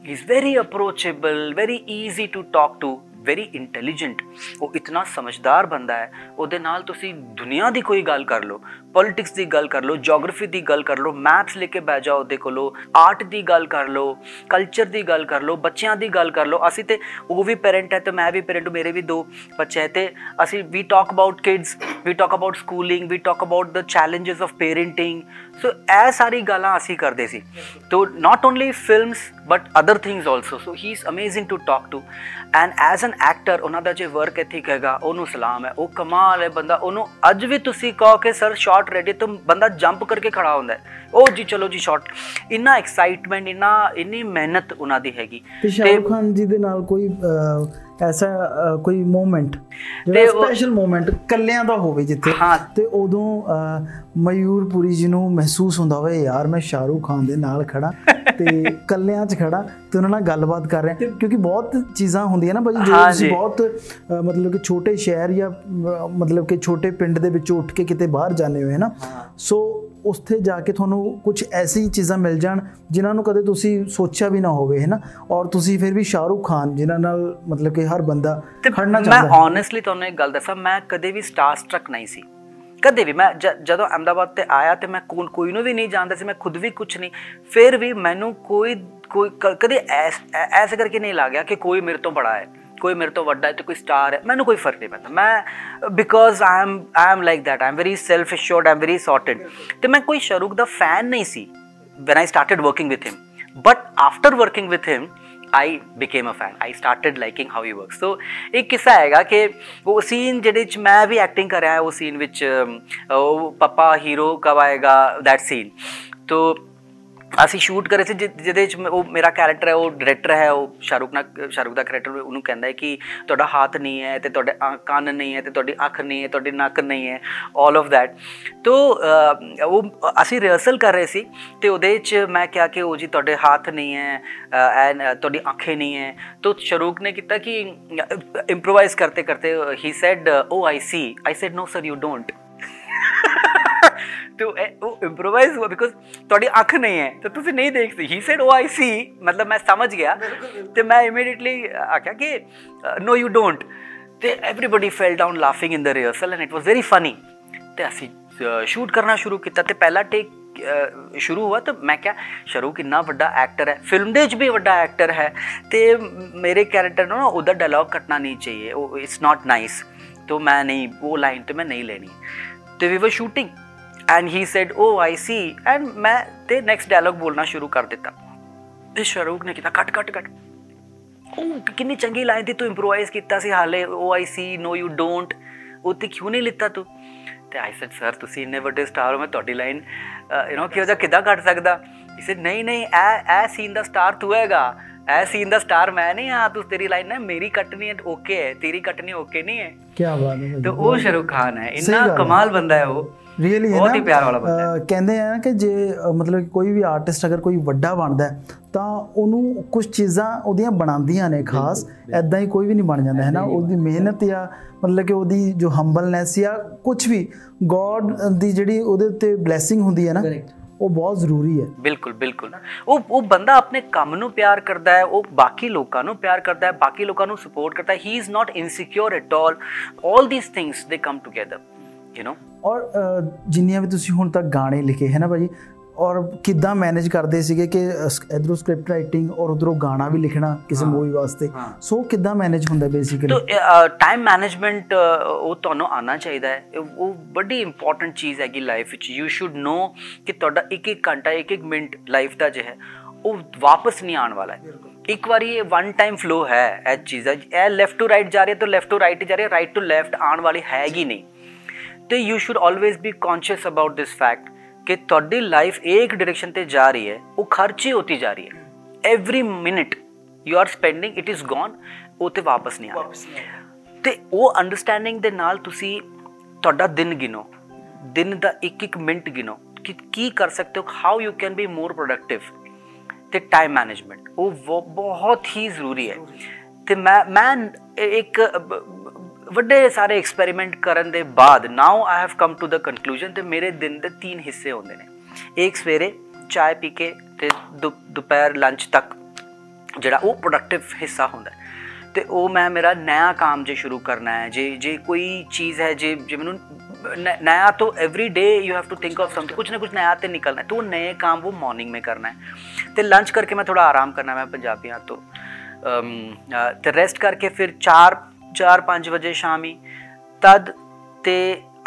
he is very approachable, very easy to talk to, very intelligent. वो इतना समझदार बंदा है, ਉਹਦੇ ਨਾਲ ਤੁਸੀਂ ਦੁਨੀਆ ਦੀ ਕੋਈ ਗੱਲ ਕਰ ਲਓ, ਪੋਲਿਟਿਕਸ ਦੀ ਗੱਲ ਕਰ ਲਓ, ਜੀਓਗ੍ਰਾਫੀ ਦੀ ਗੱਲ ਕਰ ਲਓ, ਮੈਥਸ ਲੈ ਕੇ ਬਹਿ ਜਾਓ ਉਹਦੇ ਕੋਲੋਂ, ਆਰਟ ਦੀ ਗੱਲ ਕਰ ਲਓ, ਕਲਚਰ ਦੀ ਗੱਲ ਕਰ ਲਓ, ਬੱਚਿਆਂ ਦੀ ਗੱਲ ਕਰ ਲਓ। ਅਸੀਂ ਤੇ ਉਹ ਵੀ ਪੇਰੈਂਟ ਹੈ ਤੇ ਮੈਂ ਵੀ ਪੇਰੈਂਟ, ਮੇਰੇ ਵੀ 2 ਬੱਚੇ ਹੈ, ਤੇ ਅਸੀਂ we talk about kids, we talk about schooling, we talk about the challenges of parenting. So ਇਹ ਸਾਰੀ ਗੱਲਾਂ ਅਸੀਂ ਕਰਦੇ ਸੀ। ਤੋ not only films but other things also. So he is amazing to talk to. And as an actor ਉਹਨਾਂ ਦਾ ਜੇ ਵਰਕ ਐਥਿਕ ਹੈਗਾ, ਉਹਨੂੰ ਸਲਾਮ ਹੈ, ਉਹ ਕਮਾਲ ਹੈ ਬੰਦਾ। ਉਹਨੂੰ ਅੱਜ ਵੀ ਤੁਸੀਂ ਕਹੋ ਕਿ ਸਰ ਸ਼ਾਟ ਰੈਡੀ, ਤਾਂ ਬੰਦਾ ਜੰਪ ਕਰਕੇ ਖੜਾ ਹੁੰਦਾ ਹੈ, ਉਹ ਜੀ ਚਲੋ ਜੀ ਸ਼ਾਟ। ਇੰਨਾ ਐਕਸਾਈਟਮੈਂਟ, ਇੰਨੀ ਮਿਹਨਤ ਉਹਨਾਂ ਦੀ ਹੈਗੀ। ਤੇ ਸ਼ਾਹਰੁਖ ਖਾਨ ਜੀ ਦੇ ਨਾਲ ਕੋਈ ਐਸਾ ਕੋਈ ਮੂਮੈਂਟ ਜਿਹੜਾ ਸਪੈਸ਼ਲ ਮੂਮੈਂਟ ਕੱਲਿਆਂ ਦਾ ਹੋਵੇ ਜਿੱਥੇ, ਤੇ ਉਦੋਂ ਮਯੂਰਪੁਰੀ ਜੀ ਨੂੰ ਮਹਿਸੂਸ ਹੁੰਦਾ ਹੋਵੇ ਯਾਰ ਮੈਂ ਸ਼ਾਹਰੁਖ ਖਾਨ ਦੇ ਨਾਲ ਖੜਾ ਤੇ ਕੱਲਿਆਂ 'ਚ ਖੜਾ ਤੇ ਉਹਨਾਂ ਨਾਲ ਗੱਲਬਾਤ ਕਰ ਰਿਹਾ। ਕਿਉਂਕਿ ਬਹੁਤ ਚੀਜ਼ਾਂ ਹੁੰਦੀਆਂ ਨਾ ਭਾਜੀ, ਜੋ ਤੁਸੀਂ ਬਹੁਤ ਮਤਲਬ ਕਿ ਛੋਟੇ ਸ਼ਹਿਰ ਜਾਂ ਮਤਲਬ ਕਿ ਛੋਟੇ ਪਿੰਡ ਦੇ ਵਿੱਚੋਂ ਉੱਠ ਕੇ ਕਿਤੇ ਬਾਹਰ ਜਾਂਦੇ ਹੋਏ ਨਾ, ਸੋ ਉੱਥੇ ਜਾ ਕੇ ਤੁਹਾਨੂੰ ਕੁਝ ਐਸੀ ਚੀਜ਼ਾਂ ਮਿਲ ਜਾਣ ਜਿਨ੍ਹਾਂ ਨੂੰ ਕਦੇ ਤੁਸੀਂ ਸੋਚਿਆ ਵੀ ਨਾ ਹੋਵੇ, ਹੈ ਨਾ, ਔਰ ਤੁਸੀਂ ਫਿਰ ਵੀ ਸ਼ਾਹਰੁਖ ਖਾਨ ਜਿਨ੍ਹਾਂ ਨਾਲ ਮਤਲਬ ਕਿ ਹਰ ਬੰਦਾ ਖੜਨਾ ਚਾਹੁੰਦਾ। ਮੈਂ ਓਨੈਸਟਲੀ ਤੁਹਾਨੂੰ ਇੱਕ ਗੱਲ ਦੱਸਾਂ, ਮੈਂ ਕਦੇ ਵੀ ਸਟਾਰ ਸਟਰਕ ਨਹੀਂ ਸੀ, ਕਦੇ ਵੀ। ਮੈਂ ਜਦੋਂ ਅਹਿਮਦਾਬਾਦ ਤੇ ਆਇਆ ਤੇ ਮੈਂ ਕੋਈ ਨੂੰ ਵੀ ਨਹੀਂ ਜਾਣਦਾ ਸੀ, ਮੈਂ ਖੁਦ ਵੀ ਕੁਛ ਨਹੀਂ। ਫਿਰ ਵੀ ਮੈਨੂੰ ਕੋਈ ਕਦੇ ਐਸੇ ਕਰਕੇ ਨਹੀਂ ਲੱਗਿਆ ਕਿ ਕੋਈ ਮੇਰੇ ਤੋਂ ਬੜਾ ਹੈ, ਕੋਈ ਮੇਰੇ ਤੋਂ ਵੱਡਾ ਹੈ ਤੇ ਕੋਈ ਸਟਾਰ ਹੈ। ਮੈਨੂੰ ਕੋਈ ਫਰਕ ਨਹੀਂ ਪੈਂਦਾ। ਮੈਂ because I am like that, I am very self assured, I am very sorted. ਤੇ ਮੈਂ ਕੋਈ ਸ਼ਾਹਰੁਖ ਦਾ ਫੈਨ ਨਹੀਂ ਸੀ when I started working with him, but after working with him I became a fan. I started liking how he works. So एक किस्सा हैगा कि वो सीन जिहदे च मैं भी एक्टिंग कर रहा है, वो सीन विच पापा हीरो कब आएगा दैट सीन। तो ਅਸੀਂ ਸ਼ੂਟ ਕਰੇ ਸੀ ਜਿਹਦੇ 'ਚ ਉਹ ਮੇਰਾ ਕੈਰੈਕਟਰ ਹੈ, ਉਹ ਡਾਇਰੈਕਟਰ ਹੈ, ਉਹ ਸ਼ਾਹਰੁਖ ਦਾ ਕੈਰੈਕਟਰ, ਉਹਨੂੰ ਕਹਿੰਦਾ ਹੈ ਕਿ ਤੁਹਾਡਾ ਹੱਥ ਨਹੀਂ ਹੈ ਤੇ ਤੁਹਾਡੇ ਕੰਨ ਨਹੀਂ ਹੈ ਤੇ ਤੁਹਾਡੀ ਅੱਖ ਨਹੀਂ ਹੈ, ਤੁਹਾਡੀ ਨੱਕ ਨਹੀਂ ਹੈ, ਆਲ ਆਫ ਦੈਟ। ਤੋ ਉਹ ਅਸੀਂ ਰਿਹਰਸਲ ਕਰ ਰਹੇ ਸੀ ਤੇ ਉਹਦੇ 'ਚ ਮੈਂ ਕਿਹਾ ਕਿ ਉਹ ਜੀ ਤੁਹਾਡੇ ਹੱਥ ਨਹੀਂ ਹੈ ਐਂਡ ਤੁਹਾਡੀ ਅੱਖੇ ਨਹੀਂ ਹੈ। ਤੋ ਸ਼ਾਹਰੁਖ ਨੇ ਕੀਤਾ ਕਿ ਇੰਪਰੋਵਾਈਜ਼ ਕਰਤੇ ਕਰਤੇ he said oh I see. I said no sir you don't. तो वो इम्प्रोवाइज हुआ बिकॉज थोड़ी अख नहीं है तो तुम नहीं देख सकते। ही सेड ओ आई सी, मतलब मैं समझ गया तो मैं इमीडिएटली आख्या कि नो यू डोंट। तो everybody fell down laughing in the rehearsal and it was very funny. तो असी शूट करना शुरू किया तो पहला टेक शुरू हुआ तो मैं क्या शाहरुख इन्ना वड्डा एक्टर है, फिल्म दे भी वड्डा एक्टर है, तो मेरे कैरेक्टर ना उधर डायलॉग कटना नहीं चाहिए, इट्स नॉट नाइस। तो मैं नहीं, वो लाइन तो मैं नहीं लेनी। तो we were shooting and he said oh I see and मैं ते नेक्स्ट डायलॉग बोलना शुरू कर दिता। तो शाहरुख ने किया कट कट कट, कितनी चंगी लाइन थी, तू इंप्रोवाइज किया सी हाले ओ I C no you don't, उत्ते क्यों नहीं लिता तू। तो आई सेड सर तुसी इन्ने वड्डे स्टार हो, मैं तुहाडी लाइन यू नो किदां कट सकदा। ही सेड नहीं नहीं ए सीन दा स्टार तू हैगा, ए सीन दा स्टार मैं नहीं। हाँ तू तेरी लाइन है, मेरी कटनी है ओके है, तेरी कटनी ओके नहीं है। क्या बात है। तो वो शाहरुख खान है, इतना कमाल बंदा है वो। ਰੀਅਲੀ ਬਹੁਤ ਹੀ ਪਿਆਰ ਵਾਲਾ ਬੰਦਾ ਹੈ। ਕਹਿੰਦੇ ਆ ਕਿ ਜੇ ਮਤਲਬ ਕੋਈ ਵੀ ਆਰਟਿਸਟ ਅਗਰ ਕੋਈ ਵੱਡਾ ਬਣਦਾ ਤਾਂ ਉਹਨੂੰ ਕੁਝ ਚੀਜ਼ਾਂ ਉਹਦੀਆਂ ਬਣਾਉਂਦੀਆਂ ਨੇ ਖਾਸ, ਐਦਾਂ ਹੀ ਕੋਈ ਵੀ ਨਹੀਂ ਬਣ ਜਾਂਦਾ ਹੈ ਨਾ। ਉਹਦੀ ਮਿਹਨਤ ਜਾਂ ਮਤਲਬ ਕਿ ਉਹਦੀ ਜੋ ਹੰਬਲਨੈਸ ਜਾਂ ਕੁਝ ਵੀ ਗੋਡ ਦੀ ਜਿਹੜੀ ਉਹਦੇ ਉੱਤੇ ਬਲੈਸਿੰਗ ਹੁੰਦੀ ਹੈ ਨਾ, ਉਹ ਬਹੁਤ ਜ਼ਰੂਰੀ ਹੈ। ਬਿਲਕੁਲ ਬਿਲਕੁਲ, ਉਹ ਬੰਦਾ ਆਪਣੇ ਕੰਮ ਨੂੰ ਪਿਆਰ ਕਰਦਾ ਹੈ, ਉਹ ਬਾਕੀ ਲੋਕਾਂ ਨੂੰ ਪਿਆਰ ਕਰਦਾ ਹੈ, ਬਾਕੀ ਲੋਕਾਂ ਨੂੰ ਸਪੋਰਟ ਕਰਦਾ ਹੈ। ਹੀ is not insecure at all these things ਦੇ ਕਮ ਟੂਗੇਦਰ, ਯੂ ਨੋ। ਔਰ ਜਿੰਨੀਆਂ ਵੀ ਤੁਸੀਂ ਹੁਣ ਤੱਕ ਗਾਣੇ ਲਿਖੇ ਹੈ ਨਾ ਭਾਜੀ, ਔਰ ਕਿੱਦਾਂ ਮੈਨੇਜ ਕਰਦੇ ਸੀਗੇ ਕਿ ਇਧਰੋਂ ਸਕ੍ਰਿਪਟ ਰਾਈਟਿੰਗ ਔਰ ਉਧਰੋਂ ਗਾਣਾ ਵੀ ਲਿਖਣਾ ਕਿਸੇ ਮੂਵੀ ਵਾਸਤੇ, ਸੋ ਕਿੱਦਾਂ ਮੈਨੇਜ ਹੁੰਦਾ ਬੇਸਿਕਲੀ? ਟਾਈਮ ਮੈਨੇਜਮੈਂਟ ਉਹ ਤੁਹਾਨੂੰ ਆਉਣਾ ਚਾਹੀਦਾ ਹੈ, ਉਹ ਬੜੀ ਇੰਪੋਰਟੈਂਟ ਚੀਜ਼ ਹੈਗੀ ਲਾਈਫ ਵਿੱਚ। ਯੂ ਸ਼ੁੱਡ ਨੋ ਕਿ ਤੁਹਾਡਾ ਇੱਕ ਘੰਟਾ ਇੱਕ ਮਿੰਟ ਲਾਈਫ ਦਾ ਜੋ ਹੈ ਉਹ ਵਾਪਸ ਨਹੀਂ ਆਉਣ ਵਾਲਾ ਹੈ। ਇੱਕ ਵਾਰੀ ਇਹ ਵਨ ਟਾਈਮ ਫਲੋ ਹੈ, ਇਹ ਚੀਜ਼ਾਂ ਇਹ ਲੈਫਟ ਟੂ ਰਾਈਟ ਜਾ ਰਹੀ ਹੈ ਤਾਂ ਲੈਫਟ ਟੂ ਰਾਈਟ ਜਾ ਰਹੀ ਹੈ, ਰਾਈਟ ਟੂ ਲੈਫਟ ਆਉਣ ਵਾਲੀ ਹੈਗੀ ਨਹੀਂ। ਤੇ you should always B conscious about this fact कि ਤੁਹਾਡੀ ਲਾਈਫ ਇੱਕ ਡਾਇਰੈਕਸ਼ਨ ਤੇ ਜਾ ਰਹੀ ਹੈ, ਉਹ ਖਰਚੀ ਹੋਤੀ ਜਾ ਰਹੀ ਹੈ। Every minute you are spending it is gone, ਉਹ ਤੇ ਵਾਪਸ ਨਹੀਂ ਆਣਾ। ਤੇ ਉਹ ਅੰਡਰਸਟੈਂਡਿੰਗ ਦੇ ਨਾਲ ਤੁਸੀਂ ਤੁਹਾਡਾ ਦਿਨ ਗਿਣੋ, ਦਿਨ ਦਾ ਇੱਕ ਮਿੰਟ ਗਿਣੋ ਕਿ ਕੀ ਕਰ ਸਕਦੇ ਹੋ, how you can be more productive. ਤੇ ਟਾਈਮ ਮੈਨੇਜਮੈਂਟ ਉਹ ਬਹੁਤ ਹੀ ਜ਼ਰੂਰੀ ਹੈ। ਤੇ ਮੈਂ ਇੱਕ ਵੱਡੇ ਸਾਰੇ ਐਕਸਪੈਰੀਮੈਂਟ ਕਰਨ ਦੇ ਬਾਅਦ now I have come to the conclusion ਤੇ ਮੇਰੇ ਦਿਨ ਦੇ 3 ਹਿੱਸੇ ਹੁੰਦੇ ਨੇ। ਇੱਕ ਸਵੇਰੇ ਚਾय ਪੀ ਕੇ ਤੇ ਦੁਪਹਿਰ ਲੰਚ ਤੱਕ ਜਿਹੜਾ ਉਹ ਪ੍ਰੋਡਕਟਿਵ ਹਿੱਸਾ ਹੁੰਦਾ ਤੇ ਉਹ ਮੈਂ ਮੇਰਾ ਨया काम ਜੇ ਸ਼ੁਰੂ ਕਰਨਾ ਹੈ, ਜੇ ਕੋਈ ਚੀਜ਼ ਹੈ ਜੇ ਮੈਨੂੰ नया, तो every day you have to think of something, कुछ ना कुछ नया तो निकलना है, तो वो नए काम वो मॉर्निंग में करना है। तो लंच करके मैं थोड़ा आराम करना, मैं पंजाबी हाँ तो रेस्ट करके फिर 4-5 बजे शामी तद ते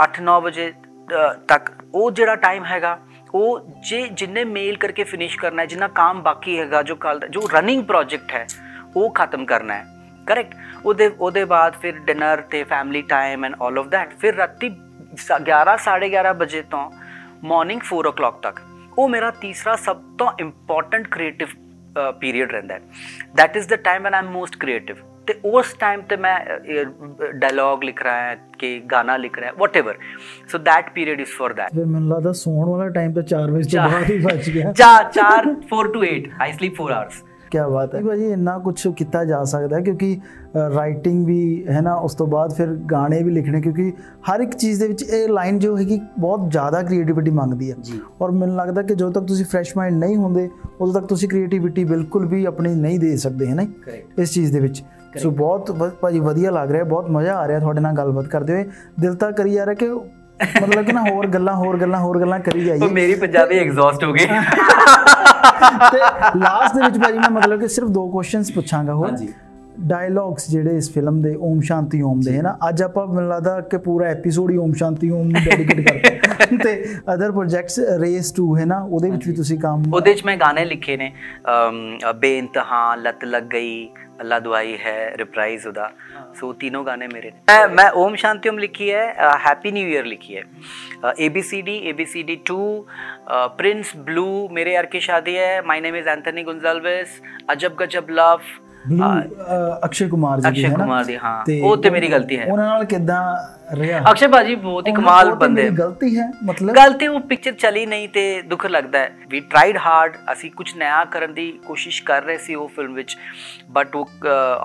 8-9 बजे तक वो जिहड़ा टाइम हैगा वो जिन्ने मेल करके फिनिश करना है, जिन्ना काम बाकी हैगा, जो रनिंग प्रोजेक्ट है वो ख़त्म करना है, करेक्ट। ਉਹਦੇ ਬਾਅਦ ਫਿਰ डिनर ਤੇ family time and all of that. फिर राती 11-11:30 बजे तो मॉर्निंग 4 o'clock तक वो मेरा तीसरा सब तो इंपॉर्टेंट क्रिएटिव पीरियड रहिंदा है। That is the time when I am most creative. तो उस टाइम ते मैं डायलॉग लिख रहा है कि गाना लिख रहा है, what ever, so that period is for that. फिर मैंने लगता सोने वाला टाइम तो 4 बजे तो बाद ही बच गया। 4 to 8 आई स्लीप 4 hours। क्या बात है भाजी, ਇੰਨਾ ਕੁਛ ਕੀਤਾ ਜਾ ਸਕਦਾ ਕਿਉਂਕਿ ਰਾਈਟਿੰਗ ਵੀ ਹੈ ਨਾ, ਉਸ ਤੋਂ ਬਾਅਦ ਫਿਰ ਗਾਣੇ ਵੀ ਲਿਖਣੇ, ਕਿਉਂਕਿ ਹਰ ਇੱਕ ਚੀਜ਼ ਦੇ ਵਿੱਚ ਇਹ ਲਾਈਨ ਜੋ ਹੈਗੀ ਬਹੁਤ ਜ਼ਿਆਦਾ ਕ੍ਰੀਏਟੀਵਿਟੀ ਮੰਗਦੀ ਹੈ। ਔਰ ਮੈਨੂੰ ਲੱਗਦਾ ਕਿ ਜਦੋਂ ਤੱਕ ਤੁਸੀਂ ਫਰੈਸ਼ ਮਾਈਂਡ ਨਹੀਂ ਹੁੰਦੇ ਉਦੋਂ ਤੱਕ ਤੁਸੀਂ ਕ੍ਰੀਏਟੀਵਿਟੀ ਬਿਲਕੁਲ ਵੀ ਆਪਣੀ ਨਹੀਂ ਦੇ ਸਕਦੇ, ਹੈ ਨਾ ਇਸ ਚੀਜ਼ ਦੇ ਵਿੱਚ। ਸੋ ਬਹੁਤ ਭਾਜੀ ਵਧੀਆ ਲੱਗ ਰਿਹਾ, ਬਹੁਤ ਮਜ਼ਾ ਆ ਰਿਹਾ ਤੁਹਾਡੇ ਨਾਲ ਗੱਲਬਾਤ ਕਰਦੇ ਹੋਏ। ਦਿਲ ਤਾਂ ਕਰੀ ਜਾ ਰਿਹਾ ਕਿ ਮਤਲਬ ਕਿ ਨਾ ਹੋਰ ਗੱਲਾਂ ਕਰੀ ਜਾਈਏ। ਮੇਰੀ ਪੰਜਾਬੀ ਐਗਜ਼ੌਸਟ ਹੋ ਗਈ। ਤੇ ਲਾਸਟ ਦੇ ਵਿੱਚ ਭਾਜੀ ਮੈਂ ਮਤਲਬ ਕਿ ਸਿਰਫ 2 ਕੁਐਸਚਨਸ ਪੁੱਛਾਂਗਾ ਹੋਰ। ਡਾਇਲੌਗਸ ਜਿਹੜੇ ਇਸ ਫਿਲਮ ਦੇ ਓਮ ਸ਼ਾਂਤੀ ਓਮ ਦੇ ਹੈ ਨਾ, ਅੱਜ ਆਪਾਂ ਮੈਨੂੰ ਲੱਗਦਾ ਕਿ ਪੂਰਾ ਐਪੀਸੋਡ ਹੀ ਓਮ ਸ਼ਾਂਤੀ ਓਮ ਨੂੰ ਡੈਡੀਕੇਟ ਕਰਤਾ। ਤੇ ਅਦਰ ਪ੍ਰੋਜੈਕਟਸ ਰੇਸ 2 ਹੈ ਨਾ, ਉਹਦੇ ਵਿੱਚ ਵੀ ਤੁਸੀਂ ਕੰਮ, ਉਹਦੇ 'ਚ ਮੈਂ ਗਾਣੇ ਲਿਖੇ ਨੇ, ਬੇਇੰਤਹਾ, ਲੱਤ ਲੱਗ ਗਈ, अल्लाह दुआई है, रिप्राइज उदा, सो तीनों गाने मेरे ने। मैं ओम शांति ओम लिखी है, हैप्पी न्यू ईयर लिखी है, ABCD 2, प्रिंस ब्लू, मेरे यार की शादी है, माय नेम इज एंथनी गुंजाल्वेस, अजब गजब लव, अक्षय कुमार जी हाँ, वो तो मेरी गलती है। ਉਹਨਾਂ ਨਾਲ ਕਿਦਾਂ ਰਿਹਾ अक्षय भाजी बहुत ही कमाल बंदे। गलती है मतलब गलती वो पिक्चर चली नहीं ते दुख लगता है। वी ट्राइड हार्ड, असी कुछ नया करने की कोशिश कर रहे सी वो फिल्म विच, बट वो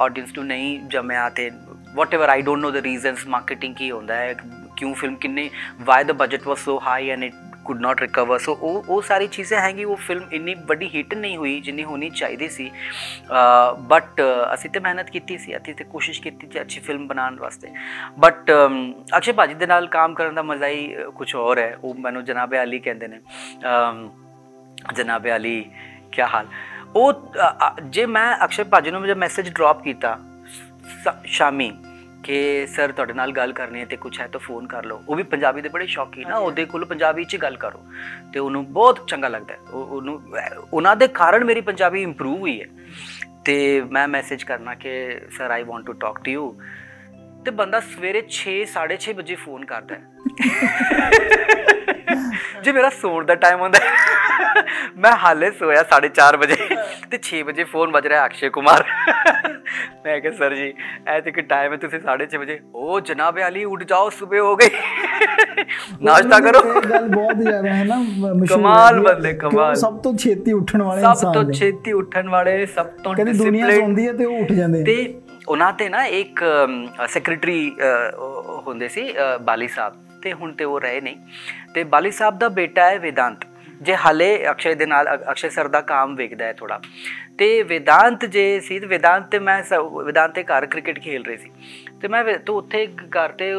ऑडियंस नूं नहीं जमया ते whatever, I don't know the reasons. Marketing की होंदा है, क्यों फिल्म किन्ने, why the budget was so high and it could not recover, so वो सारी चीज़ें हैगी। वो फिल्म इन्नी बड़ी हिट नहीं हुई जिन्नी होनी चाहिए सी, बट असी तो मेहनत की सी, असी तो कोशिश की अच्छी फिल्म बनाने वास्ते। बट अक्षय भाजी दे नाल काम करने का मज़ा ही कुछ और है। वो मैनू जनाबे अली कहते हैं, जनाबे अली क्या हाल। वो जे मैं अक्षय भाजी नूं जब मैसेज ड्रॉप किया शामी कि सर तुहाडे नाल गल करनी है तो कुछ है तो फोन कर लो, वो भी पंजाबी दे बड़े शौकीन ना, ਉਹਦੇ ਕੋਲ ਪੰਜਾਬੀ 'ਚ ਗੱਲ ਕਰੋ ਤੇ ਉਹਨੂੰ ਬਹੁਤ ਚੰਗਾ ਲੱਗਦਾ ਹੈ। ਉਹਨੂੰ ਉਹਨਾਂ ਦੇ ਕਾਰਨ ਮੇਰੀ ਪੰਜਾਬੀ ਇੰਪਰੂਵ ਹੋਈ ਹੈ। ਤੇ ਮੈਂ ਮੈਸੇਜ ਕਰਨਾ ਕਿ sir I want to talk to you, ਤੇ ਬੰਦਾ ਸਵੇਰੇ 6-6:30 ਵਜੇ ਫੋਨ ਕਰਦਾ ਹੈ। ਜੇ ਮੇਰਾ ਸੌਣ ਦਾ ਟਾਈਮ ਹੁੰਦਾ ਮੈਂ ਹਾਲੇ ਸੋਇਆ 4:30 ਵਜੇ ਤੇ 6 ਵਜੇ ਫੋਨ ਵੱਜ ਰਿਹਾ, ਅਕਸ਼ੇ ਕੁਮਾਰ मैं क्या सर जी ऐसे कि टाइम है तुझे 6:30 बजे, ओ जनाब अली उठ जाओ सुबह हो गई नाश्ता करो। गल बहुत ज्यादा है ना कमाल बंदे कमाल, सब तो छेती उठण वाले सब तो छेती उठण वाले, सब तो कहते दुनिया सौंदी है ते ਉਹ ਉੱਠ ਜਾਂਦੇ ਤੇ ਉਹਨਾਂ ਤੇ ਨਾ ਇੱਕ ਸੈਕਟਰੀ ਹੁੰਦੇ ਸੀ ਬਾਲੀ ਸਾਹਿਬ, ਤੇ ਹੁਣ ਤੇ ਉਹ ਰਹੇ ਨਹੀਂ। ਤੇ ਬਾਲੀ ਸਾਹਿਬ ਦਾ ਬੇਟਾ ਹੈ वेदांत, ਜੇ ਹਾਲੇ ਅਕਸ਼ੇ ਦੇ ਨਾਲ ਅਕਸ਼ੇ ਸਰ ਦਾ ਕੰਮ ਵੇਖਦਾ ਹੈ ਥੋੜਾ। ਤੇ वेदांत ਜੇ ਸੀ, वेदांत ਤੇ ਮੈਂ वेदांत ਦੇ ਘਰ ਕ੍ਰਿਕਟ ਖੇਲ ਰਹੇ ਸੀ, ਤੇ ਮੈਂ ਤਾਂ ਉੱਥੇ ਘਰ ਤੇ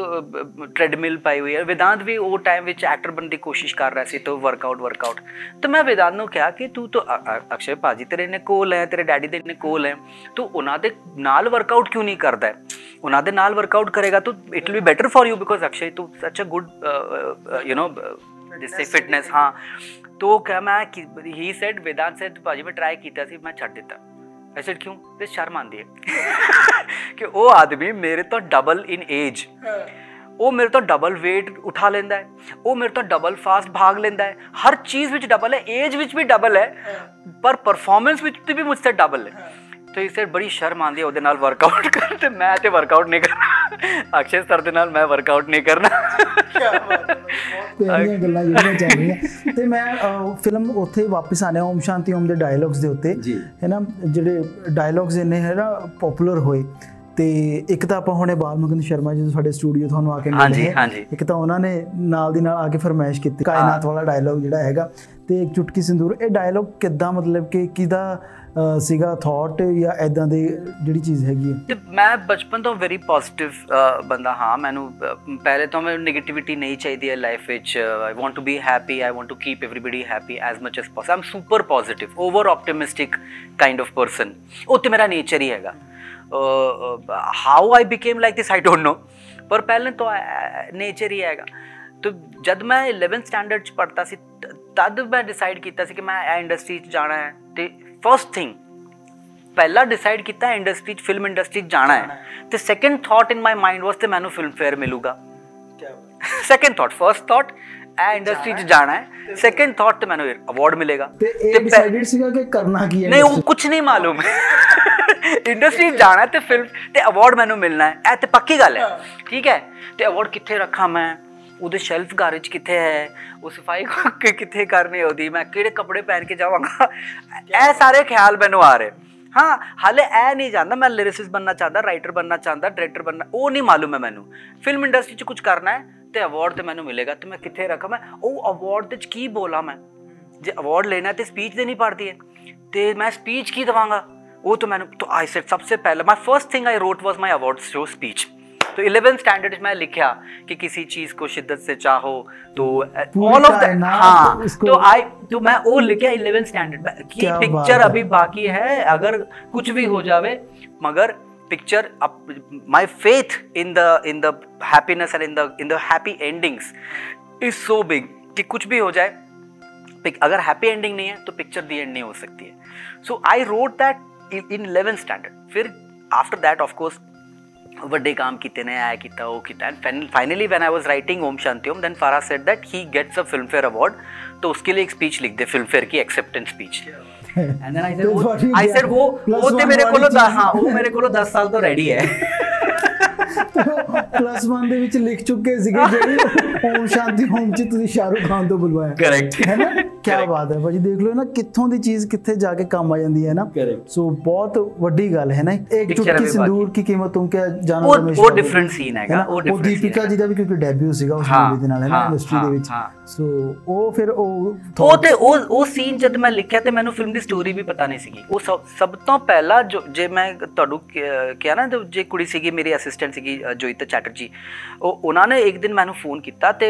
ਟ੍ਰੈਡਮਿਲ ਪਾਈ ਹੋਈ ਹੈ। वेदांत ਵੀ ਉਹ ਟਾਈਮ ਵਿੱਚ ਐਕਟਰ ਬਣਨ ਦੀ ਕੋਸ਼ਿਸ਼ ਕਰ ਰਿਹਾ ਸੀ, ਤਾਂ ਵਰਕਆਊਟ। ਤੇ ਮੈਂ वेदांत ਨੂੰ ਕਿਹਾ ਕਿ ਤੂੰ ਤਾਂ ਅਕਸ਼ੇ ਭਾਜੀ ਤੇਰੇ ਨੇ ਕੋਲ ਹੈ, ਤੇਰੇ ਡੈਡੀ ਦੇ ਨੇ ਕੋਲ ਹੈ, ਤੂੰ ਉਹਨਾਂ ਦੇ ਨਾਲ ਵਰਕਆਊਟ ਕਿਉਂ ਨਹੀਂ ਕਰਦਾ? ਉਹਨਾਂ ਦੇ ਨਾਲ ਵਰਕਆਊਟ ਕਰੇਗਾ ਤੂੰ, it will be better for you because Akshay तू सच अ गुड यू नो जिससे फिटनेस। हाँ तो क्या मैं ही सेड वेदांत से भाजी मैं ट्राई किया सी, मैं छੱਡ ਦਿੱਤਾ। ऐसे क्यों? ते शर्म आती है कि वो आदमी मेरे तो डबल इन एज, वो मेरे तो डबल वेट उठा लेंदा है, वो मेरे तो डबल फास्ट भाग लेंदा है, हर चीज़ विच डबल है, एज विच भी डबल है, पर परफॉर्मेंस विच भी मुझसे डबल है। तो इसे बड़ी शर्म आती है ਉਹਦੇ ਨਾਲ वर्कआउट कर, ते मैं ते वर्कआउट नहीं करना, अक्षय सर ਦੇ ਨਾਲ मैं वर्कआउट नहीं करना। ਪਿਆਰੀਆਂ ਗੱਲਾਂ ਜਿਹੜੀਆਂ ਚੱਲ ਰਹੀਆਂ। ਤੇ ਮੈਂ ਫਿਲਮ ਉੱਥੇ ਵਾਪਸ ਆਨੇ ਓਮ ਸ਼ਾਂਤੀ ਓਮ ਦੇ ਡਾਇਲੌਗਸ ਦੇ ਉੱਤੇ ਹੈ ਨਾ, ਜਿਹੜੇ ਡਾਇਲੌਗਸ ਇੰਨੇ ਹੈ ਨਾ ਪਪੂਲਰ ਹੋਏ। ਤੇ ਇੱਕ ਤਾਂ ਆਪਾਂ ਹੁਣੇ ਬਾਲ ਮੁਕੰਦ ਸ਼ਰਮਾ ਜੀ ਸਾਡੇ ਸਟੂਡੀਓ ਤੁਹਾਨੂੰ ਆ ਕੇ ਮਿਲੇ, ਇੱਕ ਤਾਂ ਉਹਨਾਂ ਨੇ ਨਾਲ ਦੀ ਨਾਲ ਆ ਕੇ ਫਰਮਾਇਸ਼ ਕੀਤੀ ਕਾਇਨਾਤ ਵਾਲਾ ਡਾਇਲੌਗ ਜਿਹੜਾ ਹੈਗਾ, ਤੇ ਇੱਕ ਚੁਟਕੀ ਸਿੰਦੂਰ। ਇਹ ਡਾਇਲੌਗ ਕਿੱਦਾਂ ਮਤਲਬ ਕਿ ਕਿਹਦਾ ਸੀਗਾ ਥਾਟ ਜਾਂ ਇੱਦਾਂ ਦੀ ਜਿਹੜੀ ਚੀਜ਼ ਹੈਗੀ ਹੈ? ਤੇ ਮੈਂ ਬਚਪਨ ਤੋਂ ਵੈਰੀ ਪੋਜ਼ਿਟਿਵ ਬੰਦਾ ਹਾਂ। ਮੈਨੂੰ ਪਹਿਲੇ ਤੋਂ ਮੈਨੂੰ ਨੈਗੇਟਿਵਿਟੀ ਨਹੀਂ ਚਾਹੀਦੀ ਹੈ ਲਾਈਫ ਵਿੱਚ। I want to be happy, I want to keep everybody happy as much as possible. I am super positive, over optimistic kind of person. ਉਹ ਤੇ ਮੇਰਾ ਨੇਚਰ ਹੀ ਹੈਗਾ। How I became like this I don't know, ਪਰ ਪਹਿਲੇ ਤੋਂ nature ਹੀ ਹੈਗਾ। तो जब मैं 11th स्टैंडर्ड च पढ़ता सी तद मैं डिसाइड किया कि मैं इंडस्ट्री जाना है। तो फर्स्ट थिंग पहला डिसाइड किया इंडस्ट्री फिल्म इंडस्ट्री जाना है। तो second thought in my mind was तो मैनू फिल्म फेयर मिलूगा। Second thought, first thought industry च जाना है, सैकेंड थॉट तो मैनू अवार्ड मिलेगा। नहीं वो कुछ नहीं मालूम इंडस्ट्री जाना है तो फिल्म ते अवार्ड मैनू मिलना है, ऐ ते पक्की गल है। ठीक है, तो अवार्ड कित्थे रखा मैं, ਉਹਦੇ ਸ਼ੈਲਫ ਘਰ ਵਿੱਚ ਕਿੱਥੇ ਹੈ, ਉਹ ਸਫਾਈ ਕਿੱਥੇ ਕਰਨੀ ਉਹਦੀ, ਮੈਂ ਕਿਹੜੇ ਕੱਪੜੇ ਪਹਿਨ ਕੇ ਜਾਵਾਂਗਾ, ਇਹ ਸਾਰੇ ਖਿਆਲ ਮੈਨੂੰ ਆ ਰਹੇ। ਹਾਂ ਹਾਲੇ ਇਹ ਨਹੀਂ ਜਾਣਦਾ ਮੈਂ ਲਿਰਿਸਿਸਟ ਬਣਨਾ ਚਾਹੁੰਦਾ, ਰਾਈਟਰ ਬਣਨਾ ਚਾਹੁੰਦਾ, ਡਾਇਰੈਕਟਰ ਬਣਨਾ, ਉਹ ਨਹੀਂ ਮਾਲੂਮ ਹੈ ਮੈਨੂੰ। ਫਿਲਮ ਇੰਡਸਟਰੀ 'ਚ ਕੁਝ ਕਰਨਾ ਹੈ ਤੇ ਅਵਾਰਡ ਤੇ ਮੈਨੂੰ ਮਿਲੇਗਾ, ਤੇ ਮੈਂ ਕਿੱਥੇ ਰੱਖਾਂ, ਮੈਂ ਉਹ ਅਵਾਰਡ ਦੇ 'ਚ ਕੀ ਬੋਲਾਂ। ਮੈਂ ਜੇ ਅਵਾਰਡ ਲੈਣਾ ਤੇ ਸਪੀਚ ਦੇਣੀ ਪੜਦੀ ਹੈ, ਤੇ ਮੈਂ ਸਪੀਚ ਕੀ ਦੇਵਾਂਗਾ? ਉਹ ਤਾਂ ਮੈਨੂੰ तो आई सेड सबसे पहले my first thing I wrote was my award show speech. तो 11th स्टैंडर्ड में लिखा कि किसी चीज को शिद्दत से चाहो तो ऑल ऑफ दैट। हाँ तो मैं वो लिखा 11th स्टैंडर्ड की पिक्चर अभी बाकी है, अगर कुछ भी हो जावे मगर picture my faith in the happiness and in the happy endings is so big कि कुछ भी हो जाए, अगर हैप्पी एंडिंग नहीं है तो पिक्चर दी एंड नहीं हो सकती है। So I wrote that in 11th standard. फिर आफ्टर दैट ऑफ कोर्स ਵੱਡੇ काम किते ने, आया किया वो किया, and finally when I was writing Om Shanti Om then Farah said that he gets a Filmfare award, तो उसके लिए एक स्पीच लिख दे, फिल्म फेयर की acceptance speech. And then I said वो ते मेरे कोलो हाँ वो मेरे कोलो 10 साल तो रेडी है। +1 ਦੇ ਵਿੱਚ ਲਿਖ ਚੁੱਕੇ ਸੀਗੇ ਜਿਹੜੀ ਓਮ ਸ਼ਾਂਤੀ ਓਮ ਚ ਤੁਸੀਂ ਸ਼ਾਹਰੁਖ ਖਾਨ ਤੋਂ ਬੁਲਵਾਇਆ। ਕਰੈਕਟ ਹੈ ਨਾ, ਕੀ ਬਾਤ ਹੈ ਭਾਜੀ। ਦੇਖ ਲਓ ਨਾ ਕਿੱਥੋਂ ਦੀ ਚੀਜ਼ ਕਿੱਥੇ ਜਾ ਕੇ ਕੰਮ ਆ ਜਾਂਦੀ ਹੈ ਨਾ। ਸੋ ਬਹੁਤ ਵੱਡੀ ਗੱਲ ਹੈ ਨਾ। ਇੱਕ ਚੁਟਕੀ ਸਿੰਦੂਰ ਕੀ ਕੀਮਤ ਤੁਮ ਕਿਆ ਜਾਣਾ, ਉਹ ਡਿਫਰੈਂਟ ਸੀਨ ਹੈਗਾ। ਉਹ ਦੀਪਿਕਾ ਜੀ ਦਾ ਵੀ ਕਿਉਂਕਿ ਡੈਬਿਊ ਸੀਗਾ ਉਸ ਮੂਵੀ ਦੇ ਨਾਲ ਹੈ ਨਾ ਇੰਡਸਟਰੀ ਦੇ ਵਿੱਚ। ਸੋ ਉਹ ਫਿਰ ਉਹ ਸੀਨ ਜਦ ਮੈਂ ਲਿਖਿਆ ਤੇ ਮੈਨੂੰ ਫਿਲਮ ਦੀ ਸਟੋਰੀ ਵੀ ਪਤਾ ਨਹੀਂ ਸੀਗੀ। ਉਹ ਸਭ ਤੋਂ ਪਹਿਲਾਂ ਜੇ ਮੈਂ ਤੁਹਾਨੂੰ ਕਿਹਾ ਨਾ, ਜੇ ਕੁੜੀ ਸੀਗੀ ਮੇਰੀ ਅਸਿਸਟੈਂਟ ਸੀਗੀ जोईता चैटर्जी, उन्होंने एक दिन मैंने फ़ोन किया तो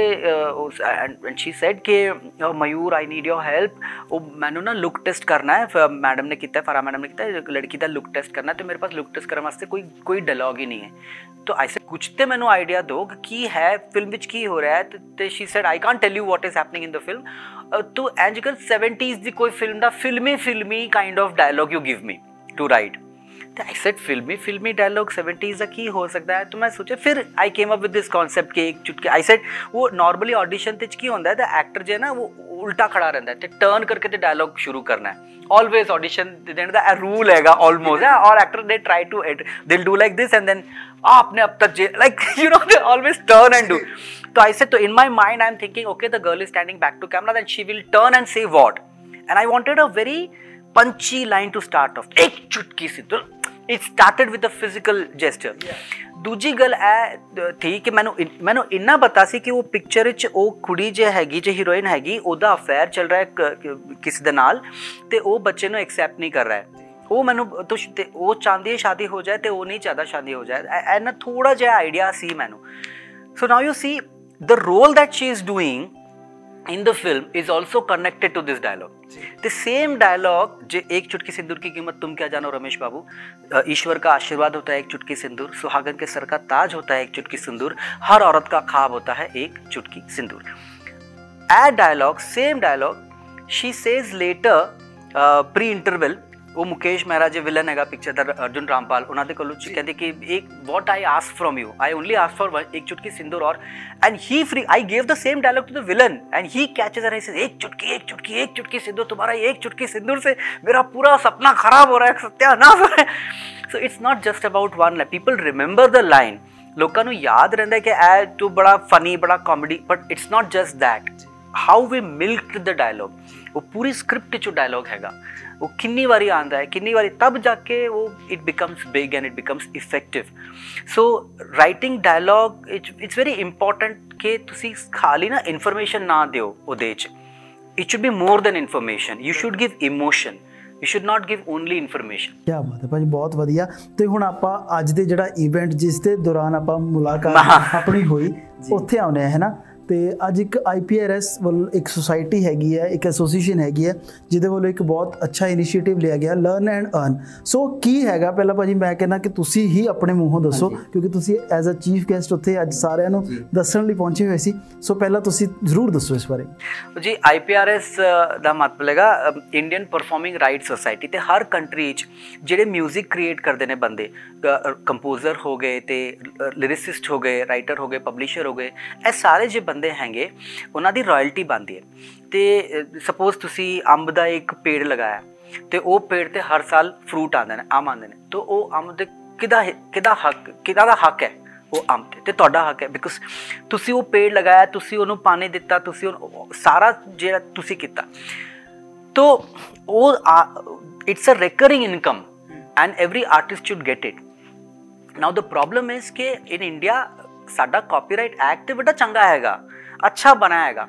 एंड शी सेड कि मयूर आई नीड योर हेल्प, वो मैंने ना लुक टेस्ट करना है, मैडम ने किया, फरा मैडम ने किया, लड़की का लुक टेस्ट करना है, तो मेरे पास लुक टेस्ट करने वास्ते कोई डायलॉग ही नहीं है। तो ऐसे कुछ तो मैंने आइडिया दो कि है फिल्म विच की हो रहा है। तो she said I can't tell you what is happening in the film. तो एंड 70s की कोई फिल्म का फिल्मी kind of dialogue you give me to write. तो आई सेड फिल्मी डायलॉग 70s का की हो सकता है। तो मैं सोचा, फिर I came up with this concept के एक चुटकी, आई सेड वो नॉर्मली ऑडिशन ते की होंदा है तो एक्टर जो है ना वो उल्टा खड़ा रहता है तो टर्न करके तो डायलॉग शुरू करना है। ऑलवेज ऑडिशन देने का रूल हैगा ऑलमोस्ट, और एक्टर दे try to they do like this and then आपने अब तक like you know they always turn and do. तो आई सेड, तो in my mind I am thinking okay the girl is standing back to camera then she will turn and say what, and I wanted a very punchy line to start off, एक चुटकी सिंदूर। It started with a physical gesture. दूजी गल है थी कि मैंने इन्ना पता सी कि वो पिक्चर विच वो कुड़ी जो हैगी जो हीरोइन हैगी ओदा अफेयर चल रहा है किसी दे नाल ते वो बच्चे नूं एक्सेप्ट नहीं कर रहा है। वो मैनू तो वो चाहती है शादी हो जाए तो वो नहीं चाहता शादी हो जाए, एना थोड़ा जिहा आइडिया सी मैनू। So now you see the role that she is doing in the film is also connected to this dialogue. The same dialogue जो एक चुटकी सिंदूर की कीमत तुम क्या जानो रमेश बाबू, ईश्वर का आशीर्वाद होता है एक चुटकी सिंदूर, सुहागन के सर का ताज होता है एक चुटकी सिंदूर, हर औरत का ख्वाब होता है एक चुटकी सिंदूर। Add dialogue, same dialogue, she says later pre interval, वो मुकेश मेहरा जो विलन हैगा पिक्चर दा अर्जुन रामपाल उन्होंने कोलों कहते कि एक what I ask from you, I only ask for एक चुटकी सिंदूर, और and he free I give the same dialogue to the villain and he catches and he says एक चुटकी सिंदूर, तुम्हारा एक चुटकी सिंदूर से मेरा पूरा सपना खराब हो रहा है, सत्यानाश हो रहा है। So it's not just about one line, people remember the line, लोगों को याद रहता है कि ए तू बड़ा फनी बड़ा comedy, but it's not just that, how we milked the dialogue, वो पूरी स्क्रिप्ट जो डायलॉग हैगा वो किन्नी बारी आंदा है, किन्नी बारी तब जाके वो it becomes big and it becomes effective. So writing dialogue it's very important कि तुसी खाली ना इन्फॉर्मेशन ना दिओ ਉਹਦੇ ਚ, it should be more than information, you should give emotion, you should not give only information. ਕੀ ਬਾਤ ਹੈ ਭਾਜੀ, ਬਹੁਤ ਵਧੀਆ। ਤੇ ਹੁਣ ਆਪਾਂ ਅੱਜ ਦੇ ਜਿਹੜਾ ਇਵੈਂਟ ਜਿਸ ਦੇ ਦੌਰਾਨ ਆਪਾਂ ਮੁਲਾਕਾਤ ਆਪਣੀ ਹੋਈ ਉੱਥੇ ਆਉਨੇ ਹੈ ਨਾ, ਤੇ ਅੱਜ ਇੱਕ IPRS ਵੱਲੋਂ ਇੱਕ ਸੁਸਾਇਟੀ ਹੈਗੀ ਹੈ, ਇੱਕ ਐਸੋਸੀਏਸ਼ਨ ਹੈਗੀ ਹੈ ਜਿਹਦੇ ਵੱਲੋਂ ਇੱਕ ਬਹੁਤ ਅੱਛਾ ਇਨੀਸ਼ੀਏਟਿਵ ਲਿਆ ਗਿਆ ਲਰਨ ਐਂਡ ਅਰਨ। ਸੋ ਕੀ ਹੈਗਾ ਪਹਿਲਾਂ ਭਾਜੀ ਮੈਂ ਕਹਿੰਦਾ ਕਿ ਤੁਸੀਂ ਹੀ ਆਪਣੇ ਮੂੰਹੋਂ ਦੱਸੋ, ਕਿਉਂਕਿ ਤੁਸੀਂ ਐਜ਼ ਅ ਚੀਫ ਗੈਸਟ ਉੱਥੇ ਅੱਜ ਸਾਰਿਆਂ ਨੂੰ ਦੱਸਣ ਲਈ ਪਹੁੰਚੇ ਹੋਏ ਸੀ। ਸੋ ਪਹਿਲਾਂ ਤੁਸੀਂ ਜ਼ਰੂਰ ਦੱਸੋ ਇਸ ਬਾਰੇ। ਜੀ IPRS ਦਾ ਮਤਲਬ ਹੈਗਾ ਇੰਡੀਅਨ ਪਰਫਾਰਮਿੰਗ ਰਾਈਟ ਸੋਸਾਇਟੀ, ਤੇ ਹਰ ਕੰਟਰੀ 'ਚ ਜਿਹੜੇ ਮਿਊਜ਼ਿਕ ਕ੍ਰੀਏਟ ਕਰਦੇ ਨੇ ਬੰਦੇ, ਕੰਪੋਜ਼ਰ ਹੋ ਗਏ ਤੇ ਲਿਰਿਸਿਸਟ ਹੋ ਗਏ, ਰਾਈਟਰ ਹੋ ਗਏ, ਪਬਲਿਸ਼ਰ ਹੋ ਗਏ, ਇਹ ਸਾਰੇ ਜੇ ਬੰਦੇ ਹੈਗੇ ਉਹਨਾਂ ਦੀ ਰਾਇਲਟੀ ਬਣਦੀ ਹੈ। ਤੇ ਸਪੋਜ਼ ਤੁਸੀਂ ਅੰਬ ਦਾ ਇੱਕ ਪੇੜ ਲਗਾਇਆ ਤੇ ਉਹ ਪੇੜ ਤੇ ਹਰ ਸਾਲ ਫਰੂਟ ਆਉਂਦੇ ਨੇ, ਅੰਬ ਆਉਂਦੇ ਨੇ, ਤਾਂ ਉਹ ਅੰਬ ਦੇ ਕਿਹਦਾ ਦਾ ਹੱਕ ਹੈ, ਉਹ ਅੰਬ ਤੇ ਤੁਹਾਡਾ ਹੱਕ ਹੈ, ਬਿਕੋਜ਼ ਤੁਸੀਂ ਉਹ ਪੇੜ ਲਗਾਇਆ, ਤੁਸੀਂ ਉਹਨੂੰ ਪਾਣੀ ਦਿੱਤਾ, ਤੁਸੀਂ ਉਹਨੂੰ ਸਾਰਾ ਜਿਹੜਾ ਤੁਸੀਂ ਕੀਤਾ, ਤਾਂ ਉਹ it's a recurring income and every artist should get it. Now the problem is ਕਿ ਇਨ ਇੰਡੀਆ ਸਾਡਾ ਕਾਪੀਰਾਈਟ ਐਕਟ ਬੜਾ ਚੰਗਾ ਹੈਗਾ, अच्छा बनाया हैगा,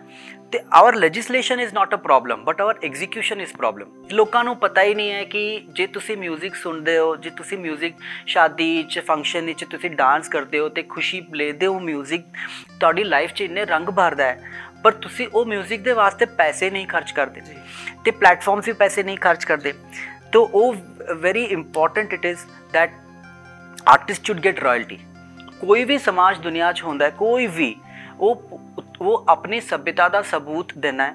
तो our legislation is not a problem but our execution is problem. लोगों को पता ही नहीं है कि जे तुसी म्यूजिक सुनते हो, जे तुसी म्यूजिक शादी च फंक्शन तुसी डांस करते हो तो खुशी लेते हो, म्यूजिक तुहाडी लाइफ च इन्ने रंग भरदा है, पर तुसी वो म्यूजिक दे वास्ते पैसे नहीं खर्च करते तो प्लेटफॉर्म्स भी पैसे नहीं खर्च करते, तो वो very important it is that artist should get royalty. कोई भी समाज दुनिया च होंदा है, कोई भी वो अपनी सभ्यता का सबूत देना है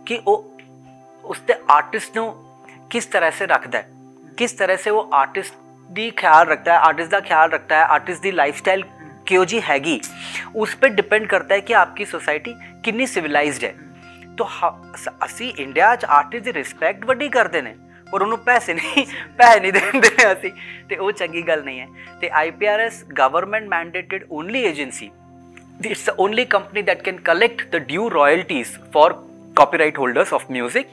कि वो उसके आर्टिस्ट नूं किस तरह से रखता है, किस तरह से वो आर्टिस्ट दी ख्याल रखता है, आर्टिस्ट का ख्याल रखता है, आर्टिस्ट की लाइफ स्टाइल क्यों जी हैगी, उस पर डिपेंड करता है कि आपकी सोसाइटी कितनी सिविलाइज्ड है। तो असी इंडिया आर्टिस्ट की रिस्पैक्ट वड्डी करते हैं पर उन्होंने पैसे नहीं देंगे असी, तो वो चंगी गल नहीं है। तो IPRS government mandated only agency, it's the only company that can collect the due royalties for copyright holders of music,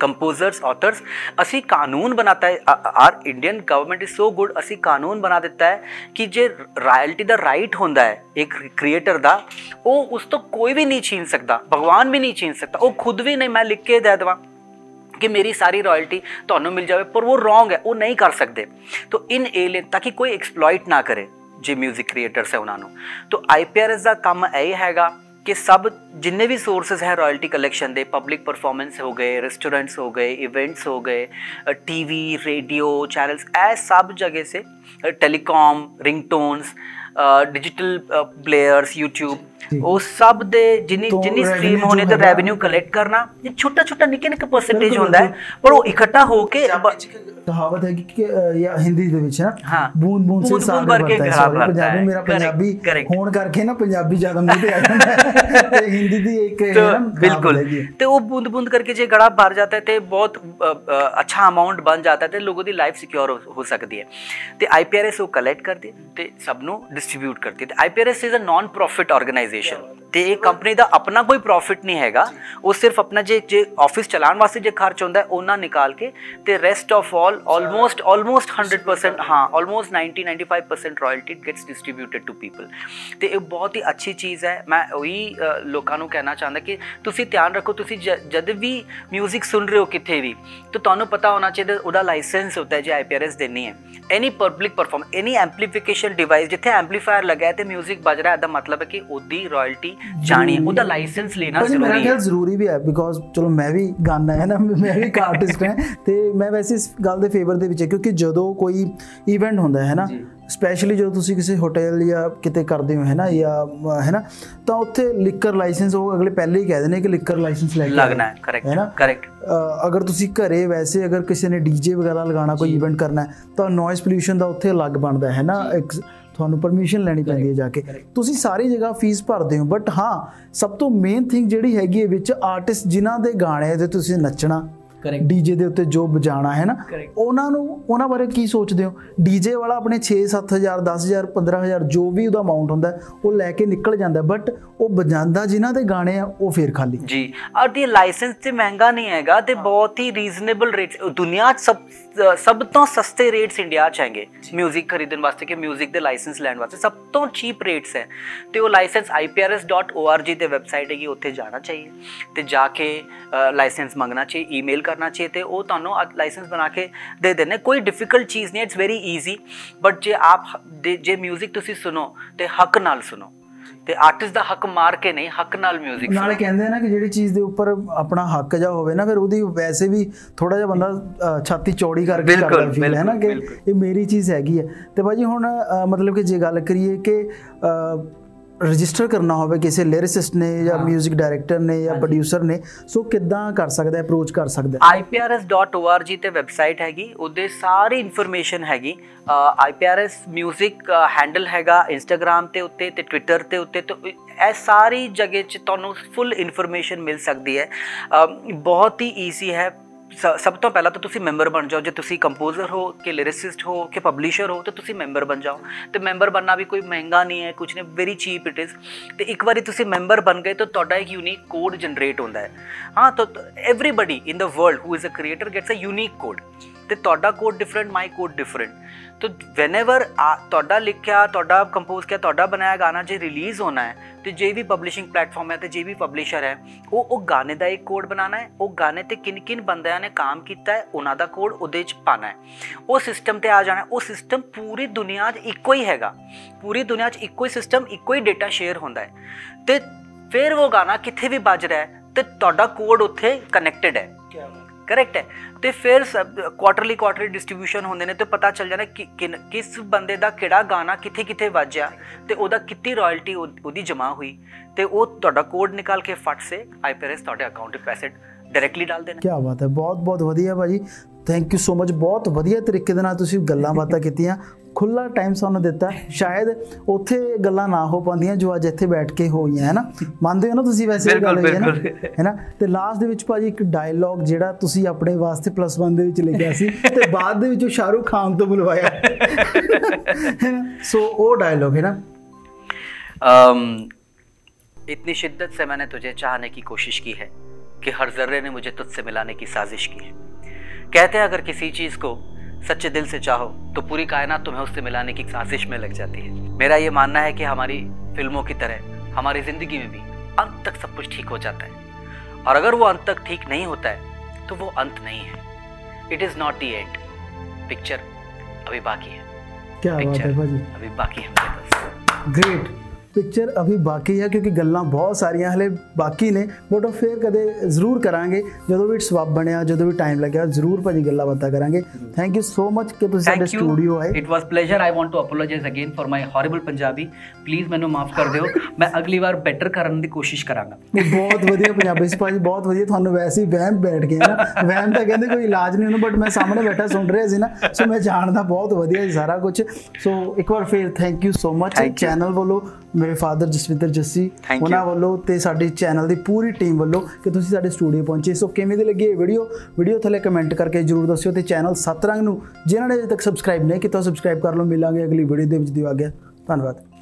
composers, authors। असी कानून बनाता है, our Indian government is so good, असी कानून बना देता है कि जे रॉयल्टी दा राइट होंदा है एक क्रिएटर दा, वो उस तो कोई भी नहीं छीन सकता, भगवान भी नहीं छीन सकता, वो खुद भी नहीं मैं लिख के दे देवां कि मेरी सारी रॉयल्टी तुहानूं मिल जाए, पर वो रॉन्ग है, वो नहीं कर सकते। तो इन एलियन ताकि कोई एक्सप्लॉइट ना करे जे म्यूजिक क्रिएटर्स है उन्होंने। तो IPRS का काम यही हैगा कि सब जिन्ने भी सोर्सेज हैं रॉयल्टी कलैक्शन दे, पब्लिक परफॉर्मेंस हो गए, रेस्टोरेंट्स हो गए, इवेंट्स हो गए, TV रेडियो चैनल्स, ऐ सब जगह से telecom, ringtones, digital players, YouTube, ਉਹ ਸਭ ਦੇ ਜਿੰਨੀ ਸਟ੍ਰੀਮ ਹੋਣੀ ਤੇ ਰੈਵਨਿਊ ਕਲੈਕਟ ਕਰਨਾ, ਇਹ ਛੋਟਾ ਛੋਟਾ ਨਿੱਕੇ ਨਿੱਕੇ ਪਰਸੈਂਟੇਜ ਹੁੰਦਾ ਹੈ, ਪਰ ਉਹ ਇਕੱਠਾ ਹੋ ਕੇ ਕਹਾਵਤ ਹੈ ਕਿ ਜਾਂ ਹਿੰਦੀ ਦੇ ਵਿੱਚ ਨਾ ਬੂੰਦ ਬੂੰਦ ਸੇ ਸਾਗਰ ਭਰਤਾ ਹੈ। ਪੰਜਾਬੀ ਮੇਰਾ ਪੰਜਾਬੀ ਹੋਣ ਕਰਕੇ ਨਾ ਪੰਜਾਬੀ ਜ਼ਿਆਦਾ ਮੂੰਹ ਤੇ ਆ ਜਾਂਦਾ ਹੈ ਤੇ ਹਿੰਦੀ ਦੀ ਇੱਕ ਬਿਲਕੁਲ, ਤੇ ਉਹ ਬੂੰਦ ਬੂੰਦ ਕਰਕੇ ਜੇ ਗੜਾ ਭਰ जाता है तो बहुत अच्छा अमाउंट बन जाता है, तो लोगों की लाइफ सिक्योर हो सकती है। तो IPRS वो कलैक्ट करती है तो सबनों डिस्ट्रीब्यूट करती है। IPRS is a non profit organisation, तो ये कंपनी का अपना कोई प्रॉफिट नहीं हैगा, वो सिर्फ अपना जे ऑफिस चलाने वास्ते जो खर्च होता है उन्ना निकाल के ते रेस्ट ऑफ ऑल ऑलमोस्ट 100%, हाँ almost 90-95% royalty gets distributed to people. तो ये बहुत ही अच्छी चीज़ है। मैं वही लोगों को कहना चाहता कि तुसी ध्यान रखो, तुसी जब भी म्यूजिक सुन रहे हो कितने भी, तो तुहानू पता होना चाहिए उहदा लाइसेंस होता है जो IPRS देनी है। Any public perform any amplification device जिथे एम्पलीफायर लगा है तो म्यूजिक बज रहा है, इसका मतलब है कि उहदी रॉयल्टी जानी है, उहदा लाइसेंस लेना जरूरी है। जरूरी भी है बिकॉज चलो मैं भी गाना है ना, मैं भी एक आर्टिस्ट है, तो मैं वैसे इस गल दे फेवर दे विच है क्योंकि जदों कोई इवेंट होंदा है ना, स्पैशली जो तुसी किसी होटल या किते करदे हो है ना, या है ना, तो उत्थे लिकर लाइसेंस हो अगले पहले ही कह देने कि लिकर लाइसेंस लेके लगना है, करेक्ट है ना, करेक्ट। अगर तुसी घरे वैसे अगर किसी ने डीजे वगैरह लगाना कोई इवेंट करना है तो नॉइस पोल्यूशन का उत्थे अलग बनता है ना, एक ਤੁਹਾਨੂੰ ਪਰਮਿਸ਼ਨ ਲੈਣੀ ਪੈਂਦੀ ਹੈ ਜਾ ਕੇ, ਤੁਸੀਂ ਸਾਰੀ ਜਗ੍ਹਾ ਫੀਸ ਭਰਦੇ ਹੋ, ਬਟ ਹਾਂ ਸਭ ਤੋਂ ਮੇਨ ਥਿੰਗ ਜਿਹੜੀ ਹੈਗੀ ਹੈ ਵਿੱਚ ਆਰਟਿਸਟ ਜਿਨ੍ਹਾਂ ਦੇ ਗਾਣੇ ਤੇ ਤੁਸੀਂ ਨੱਚਣਾ, ਡੀਜੇ ਦੇ ਉੱਤੇ ਜੋ ਵਜਾਣਾ ਹੈ ਨਾ, ਉਹਨਾਂ ਬਾਰੇ ਕੀ ਸੋਚਦੇ ਹੋ? ਡੀਜੇ ਵਾਲਾ ਆਪਣੇ 6-7 ਹਜ਼ਾਰ 10 ਹਜ਼ਾਰ 15 ਹਜ਼ਾਰ ਜੋ ਵੀ ਉਹਦਾ ਅਮਾਊਂਟ ਹੁੰਦਾ ਉਹ ਲੈ ਕੇ ਨਿਕਲ ਜਾਂਦਾ, ਬਟ ਉਹ ਵਜਾਉਂਦਾ ਜਿਨ੍ਹਾਂ ਦੇ ਗਾਣੇ ਆ ਉਹ ਫੇਰ ਖਾਲੀ ਜੀ। ਔਰ ਇਹ ਲਾਇਸੈਂਸ ਤੇ ਮਹਿੰਗਾ ਨਹੀਂ ਹੈਗਾ ਤੇ ਬਹੁਤ ਹੀ ਰੀਜ਼ਨੇਬਲ ਰੇਟ, ਦੁਨੀਆ 'ਚ ਸਭ ਤੋਂ ਸਸਤੇ ਰੇਟਸ ਇੰਡੀਆ 'ਚ ਹੈਗੇ ਮਿਊਜ਼ਿਕ ਖਰੀਦਣ ਵਾਸਤੇ, ਕਿ ਮਿਊਜ਼ਿਕ ਦੇ ਲਾਇਸੈਂਸ ਲੈਣ ਵਾਸਤੇ ਸਭ ਤੋਂ ਚੀਪ ਰੇਟਸ ਹੈ। ਤੇ ਉਹ ਲਾਇਸੈਂਸ IPRS.org ਤੇ ਵੈਬਸਾਈਟ ਹੈਗੀ, ਉੱਥੇ ਜਾਣਾ ਚਾਹੀਏ ਤੇ ਜਾ ਕੇ ਲਾਇਸੈਂਸ ਮੰਗਣਾ ਚਾਹੀਏ, ईमेल करना चाहिए, तो वो तुहानू लाइसेंस बना के दे देने। कोई डिफिकल्ट चीज़ नहीं, इट्स वेरी ईजी, बट जे आप जे म्यूजिक तुसी सुनो तो हक नाल सुनो, ਤੇ ਆਰਟਿਸਟ ਦਾ ਹੱਕ ਮਾਰ ਕੇ ਨਹੀਂ, ਹੱਕ ਨਾਲ ਮਿਊਜ਼ਿਕ ਨਾਲੇ ਕਹਿੰਦੇ ਨਾ ਕਿ ਜਿਹੜੀ ਚੀਜ਼ ਦੇ ਉੱਪਰ ਆਪਣਾ ਹੱਕ ਜਾ ਹੋਵੇ ਨਾ, ਫਿਰ ਉਹਦੀ ਵੈਸੇ ਵੀ ਥੋੜਾ ਜਿਹਾ ਬੰਦਾ ਛਾਤੀ ਚੌੜੀ ਕਰਕੇ ਕਰਦਾ ਫੀਲ ਹੈ ਨਾ ਕਿ ਇਹ ਮੇਰੀ ਚੀਜ਼ ਹੈਗੀ ਹੈ। ਤੇ ਭਾਜੀ ਹੁਣ ਮਤਲਬ ਕਿ ਜੇ ਗੱਲ ਕਰੀਏ ਕਿ ਰਜਿਸਟਰ ਕਰਨਾ ਹੋਵੇ ਕਿਸੇ ਲਿਰਿਸਿਸਟ ਨੇ ਜਾਂ ਮਿਊਜ਼ਿਕ ਡਾਇਰੈਕਟਰ ਨੇ ਜਾਂ ਪ੍ਰੋਡਿਊਸਰ ਨੇ, ਸੋ ਕਿੱਦਾਂ ਕਰ ਸਕਦਾ, ਅਪਰੋਚ ਕਰ ਸਕਦਾ? IPRS.org ਤੇ ਵੈਬਸਾਈਟ ਹੈਗੀ, ਉਹਦੇ ਸਾਰੀ ਇਨਫੋਰਮੇਸ਼ਨ ਹੈਗੀ। IPRS ਮਿਊਜ਼ਿਕ ਹੈਂਡਲ ਹੈਗਾ ਇੰਸਟਾਗ੍ਰਾਮ ਤੇ ਉੱਤੇ ਤੇ ਟਵਿੱਟਰ ਤੇ ਉੱਤੇ, ਤੇ ਇਹ ਸਾਰੀ ਜਗ੍ਹਾ 'ਚ ਤੁਹਾਨੂੰ ਫੁੱਲ ਇਨਫੋਰਮੇਸ਼ਨ ਮਿਲ ਸਕਦੀ ਹੈ। ਬਹੁਤ ਹੀ ਈਜ਼ੀ ਹੈ। सब तो पहला तो तुसी मैंबर बन जाओ, जो तुसी कंपोजर हो कि लिरिसिस्ट हो कि पब्लिशर हो तो तुसी मैंबर बन जाओ। तो मैंबर बनना भी कोई महंगा नहीं है, कुछ नहीं, वेरी चीप इट इज़। तो एक बार तुसी मैंबर बन गए तो तुहाडा एक यूनिक कोड जनरेट होता है। हाँ, तो everybody in the world who is a creator gets a unique code, तो तुहाडा code different, my code different. तो वैनेवर तुहाडा लिखिया, तुहाडा कंपोज किया, तुहाडा बनाया गाना जो रिलीज़ होना है, तो जे भी पब्लिशिंग प्लेटफॉर्म है तो जे भी पब्लिशर है वो गाने का एक कोड बनाना है, वो गाने ते किन किन बंदियां ने काम किया है उन्हां दा कोड उहदे च पाना है, वो सिस्टम ते आ जाना है। वो सिस्टम पूरी दुनिया च इक्को ही हैगा, पूरी दुनिया च इक्को ही सिस्टम, इक्को ही डेटा शेयर होंदा है। तो फिर वो गाना कित्थे भी बज रहा है तो तुहाडा कोड उत्थे कनैक्टेड है, करेक्ट है। तो फिर क्वार्टरली डिस्ट्रीब्यूशन होंदे ने, तो पता चल जाना कि किस बंदे दा किहड़ा गाना कित्थे कित्थे वजया ते ओदा कितनी रॉयल्टी ओदी जमा हुई, तो वो तुहाडा कोड निकाल के फट से IPRS तुहाडे अकाउंट में पैसे डायरैक्टली डाल देना। क्या बात है, बहुत बहुत वधिया भाजी, थैंक यू सो मच। बहुत वधिया तरीके दे नाल तुसीं गल्लां बातां कीतियां, खुला टाइम सानू दिता। शायद उत्थे गल्लां ना हो पांदियां जो अज इत्थे बैठ के होईयां है ना, मानदे हो ना तुसीं वैसे गल है ना। ते लास्ट दे विच भाजी एक डायलॉग जिहड़ा तुसीं अपने वास्ते +1 दे विच लिखिया सी ते बाद दे विच शाहरुख खान तो बुलवाया है ना, सो वो डायलॉग है ना, इतनी शिद्दत से मैंने तुझे चाहने की कोशिश की है कि हर जर्रे ने मुझे तुझसे मिलाने की साजिश की है। कहते हैं अगर किसी चीज़ को सच्चे दिल से चाहो तो पूरी कायनात तुम्हें उससे मिलाने की साजिश में लग जाती है। मेरा ये मानना है कि हमारी फिल्मों की तरह हमारी ज़िंदगी में भी अंत तक सब कुछ ठीक हो जाता है, और अगर वो अंत तक ठीक नहीं होता है तो वो अंत नहीं है। It is not the end, picture अभी बाकी है। क्या बात है भाजी, अभी बाकी है। ग्रेट, पिक्चर अभी बाकी है क्योंकि गल्लां बहुत सारियां हले बाकी ने, बट फिर कदे जरूर करांगे जो भी स्वैप बनया, जो भी टाइम लग्या जरूर भाजी गल्लां बातां करांगे। थैंक यू सो मच कि तुसीं साडे स्टूडियो आए। It was pleasure. I want to apologise again for my horrible Punjabi. Please मैनू माफ़ कर दिओ, मैं अगली बार बेटर करन दी कोशिश करांगा। बहुत वधिया पंजाबी सी भाजी, बहुत वधिया। तुहानूं वैसे ही वहम बैठ गया ना, वहम तां कहंदे कोई इलाज नहीं उन्होंने, बट मैं सामने बैठा सुन रहा सी ना, सो मैं जानदा बहुत वधिया सारा कुछ। सो एक बार फिर thank you so much channel वालों, मेरे फादर जसविंदर जस्सी उन्हां वालों ते साडी चैनल दी पूरी टीम वालों कि तुसीं साडे स्टूडियो पहुंचे। सो किवें दी लगी वीडियो थल्ले कमेंट करके जरूर दस्सिओ ते चैनल सतरंग नूं जिन्हां ने अजे तक सबसक्राइब नहीं कीता सबसक्राइब कर लो। मिलांगे अगली वीडियो दे विच, दिओ आग्या। धन्नवाद।